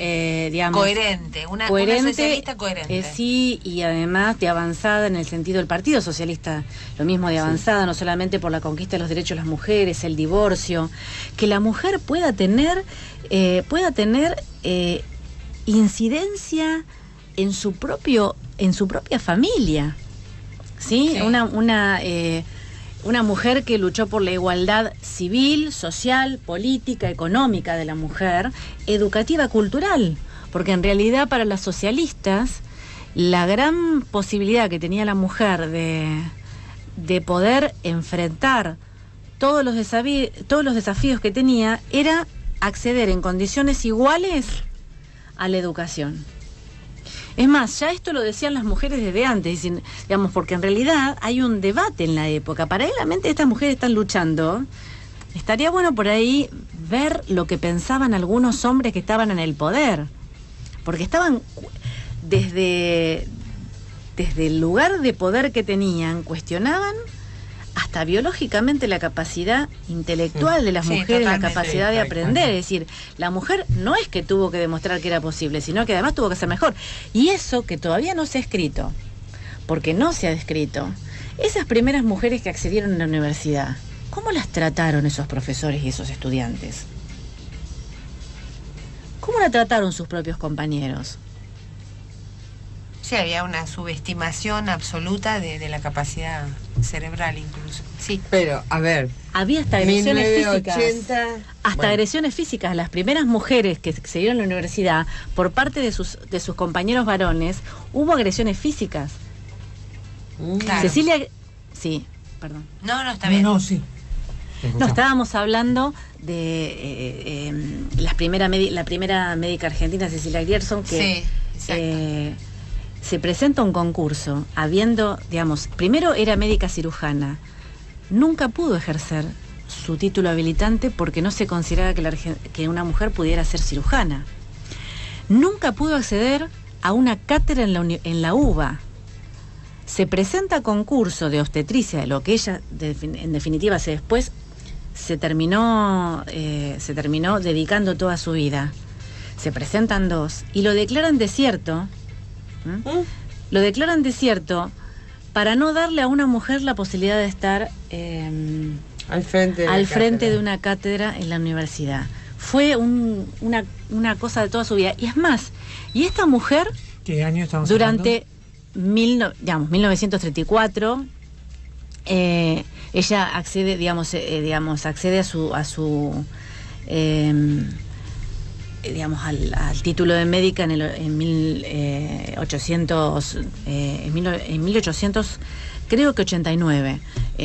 Digamos, coherente, una socialista coherente. Sí, y además de avanzada en el sentido del Partido Socialista, lo mismo de avanzada, no solamente por la conquista de los derechos de las mujeres, el divorcio, que la mujer pueda tener incidencia en su propia familia, ¿sí? Una mujer que luchó por la igualdad civil, social, política, económica de la mujer, educativa, cultural, porque en realidad para las socialistas la gran posibilidad que tenía la mujer de poder enfrentar todos los desafíos que tenía era acceder en condiciones iguales a la educación. Es más, ya esto lo decían las mujeres desde antes, digamos, porque en realidad hay un debate en la época. Paralelamente estas mujeres están luchando. Estaría bueno por ahí ver lo que pensaban algunos hombres que estaban en el poder. Porque estaban desde el lugar de poder que tenían, cuestionaban hasta biológicamente la capacidad intelectual de las mujeres, la capacidad de aprender. Es decir, la mujer no es que tuvo que demostrar que era posible, sino que además tuvo que ser mejor. Y eso que todavía no se ha escrito, porque no se ha escrito, esas primeras mujeres que accedieron a la universidad, ¿cómo las trataron esos profesores y esos estudiantes? ¿Cómo la trataron sus propios compañeros? Sí, había una subestimación absoluta de la capacidad cerebral incluso. Sí. Pero, a ver, había hasta agresiones 1980, físicas. Hasta agresiones físicas. Las primeras mujeres que accedieron a la universidad, por parte de sus compañeros varones, hubo agresiones físicas. Claro. Cecilia... Sí, perdón. No, está bien. No, sí. No, estábamos hablando de la primera médica argentina, Cecilia Grierson, que se presenta a un concurso, habiendo, digamos, primero era médica cirujana, nunca pudo ejercer su título habilitante porque no se consideraba que una mujer pudiera ser cirujana. Nunca pudo acceder a una cátedra en la UBA. Se presenta a concurso de obstetricia, de lo que ella en definitiva después se terminó dedicando toda su vida. Se presentan 2 y lo declaran desierto. Lo declaran desierto para no darle a una mujer la posibilidad de estar al frente de una cátedra en la universidad. Fue una cosa de toda su vida. Y es más, y esta mujer, ¿qué año estamos durante 1934, ella accede, accede a su al título de médica en 1800, creo que 89,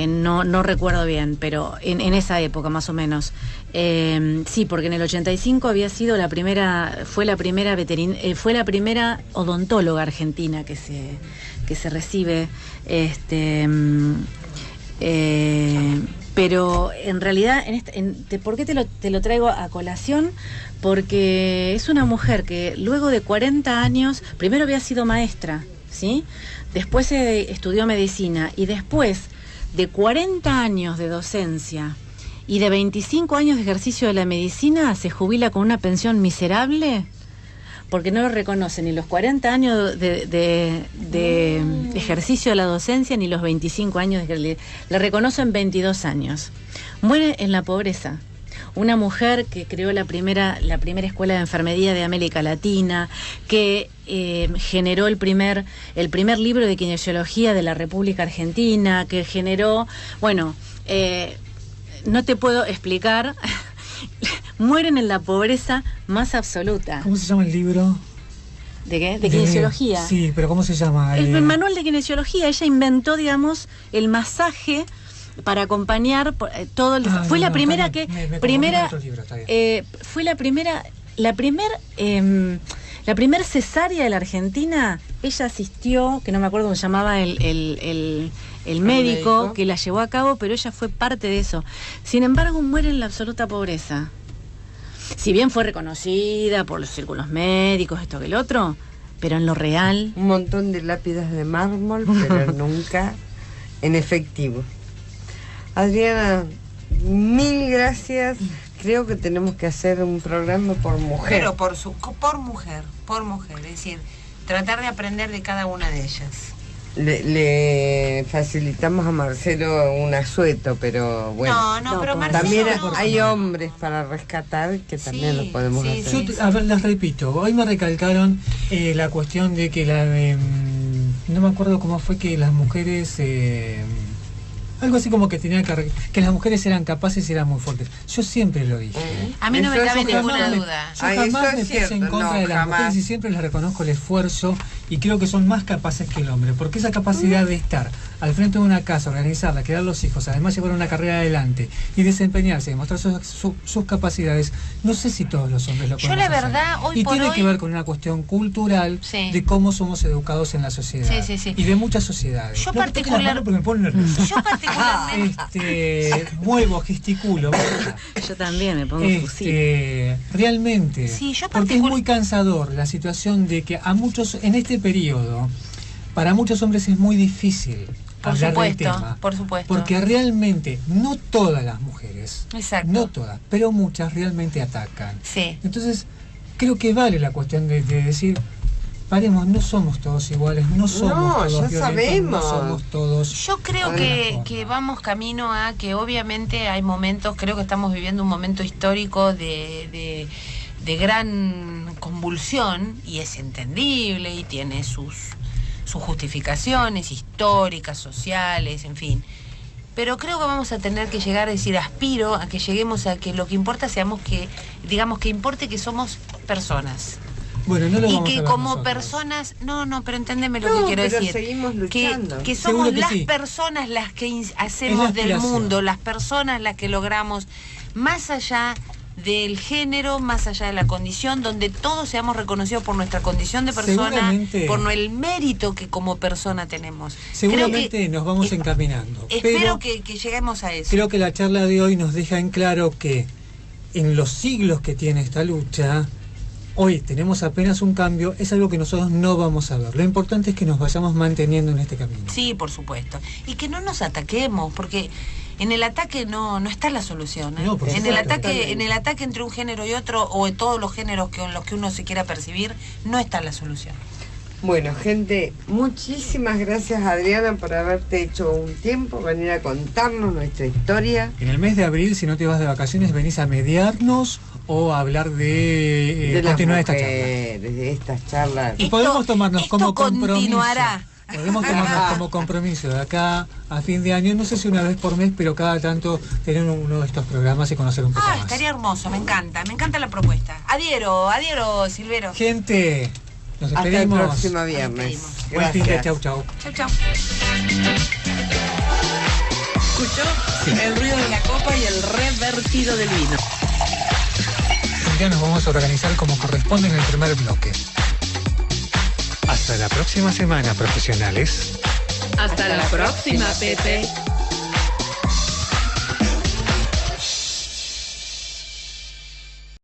no recuerdo bien, pero en esa época más o menos. Sí, porque en el 85 fue la primera odontóloga argentina que se recibe, pero en realidad, ¿por qué te lo traigo a colación? Porque es una mujer que luego de 40 años, primero había sido maestra, ¿sí? Después estudió medicina y después de 40 años de docencia y de 25 años de ejercicio de la medicina, se jubila con una pensión miserable porque no lo reconocen ni los 40 años de ejercicio de la docencia ni los 25 años le reconocen 22 años. Muere en la pobreza. Una mujer que creó la primera escuela de enfermería de América Latina, que generó el primer libro de kinesiología de la República Argentina, que generó, no te puedo explicar, mueren en la pobreza más absoluta. ¿Cómo se llama el libro? ¿De qué? De kinesiología. Sí, pero ¿cómo se llama? El manual de kinesiología. Ella inventó, digamos, el masaje para acompañar todo el... fue la primera fue la primera cesárea de la Argentina. Ella asistió, que no me acuerdo cómo se llamaba el médico que la llevó a cabo, pero ella fue parte de eso. Sin embargo, muere en la absoluta pobreza. Si bien fue reconocida por los círculos médicos, esto que el otro, pero en lo real... Un montón de lápidas de mármol, pero nunca en efectivo. Adriana, mil gracias. Creo que tenemos que hacer un programa por mujer. Pero por mujer. Es decir, tratar de aprender de cada una de ellas. Le facilitamos a Marcelo un asueto, pero bueno. No, pero Marcelo también hay hombres para rescatar que también lo podemos hacer. Yo, a ver, les repito, hoy me recalcaron la cuestión de que no me acuerdo cómo fue que las mujeres... algo así como que tenían que las mujeres eran capaces y eran muy fuertes. Yo siempre lo dije. A mí no me cabe ninguna duda. Yo jamás me puse en contra de las mujeres y siempre les reconozco el esfuerzo y creo que son más capaces que el hombre, porque esa capacidad de estar al frente de una casa, organizarla, criar los hijos, además llevar una carrera adelante y desempeñarse, demostrar sus capacidades, no sé si todos los hombres lo pueden hacer. Yo la verdad, hoy y por tiene hoy... que ver con una cuestión cultural de cómo somos educados en la sociedad y de muchas sociedades. Yo no particularmente... porque me pone nervioso. Yo particularmente... muevo, gesticulo. Yo también me pongo fusil. Realmente, sí, porque es muy cansador la situación de que a muchos, en este periodo, para muchos hombres es muy difícil hablar del tema. Por supuesto. Porque realmente, no todas las mujeres, exacto, no todas, pero muchas realmente atacan. Sí. Entonces, creo que vale la cuestión de decir, paremos, no somos todos iguales, no somos todos ya violentos, sabemos. no somos todos... Yo creo que vamos camino a que obviamente hay momentos, creo que estamos viviendo un momento histórico de gran convulsión, y es entendible y tiene sus justificaciones históricas, sociales, en fin. Pero creo que vamos a tener que llegar a decir, aspiro a que lleguemos a que lo que importa seamos que, digamos, que importe que somos personas. Bueno, no lo vamos y que a ver como nosotros. Personas, no, pero entendeme lo que quiero decir. Seguimos luchando. Que somos que las sí. personas las que hacemos del mundo, las personas las que logramos, más allá del género, más allá de la condición, donde todos seamos reconocidos por nuestra condición de persona, por el mérito que como persona tenemos. Seguramente nos vamos encaminando. Espero que lleguemos a eso. Creo que la charla de hoy nos deja en claro que en los siglos que tiene esta lucha, hoy tenemos apenas un cambio, es algo que nosotros no vamos a ver. Lo importante es que nos vayamos manteniendo en este camino. Sí, por supuesto. Y que no nos ataquemos, porque en el ataque no está la solución. No, en el ataque entre un género y otro, o en todos los géneros en los que uno se quiera percibir, no está la solución. Bueno, gente, muchísimas gracias, Adriana, por haberte hecho un tiempo, venir a contarnos nuestra historia. En el mes de abril, si no te vas de vacaciones, venís a mediarnos o a hablar de continuar esta charla. De estas charlas. Y podemos tomarnos como compromiso. Continuará. Podemos tomarnos como compromiso de acá a fin de año, no sé si una vez por mes, pero cada tanto tener uno de estos programas y conocer un poco más. Estaría hermoso, me encanta la propuesta. Adhiero, Silvero. Gente, nos despedimos. Hasta el próximo viernes. Buen fin de chau. Chau. ¿Escuchó? Sí. El ruido de la copa y el revertido del vino. Ya nos vamos a organizar como corresponde en el primer bloque. Hasta la próxima semana, profesionales. Hasta la próxima, Pepe.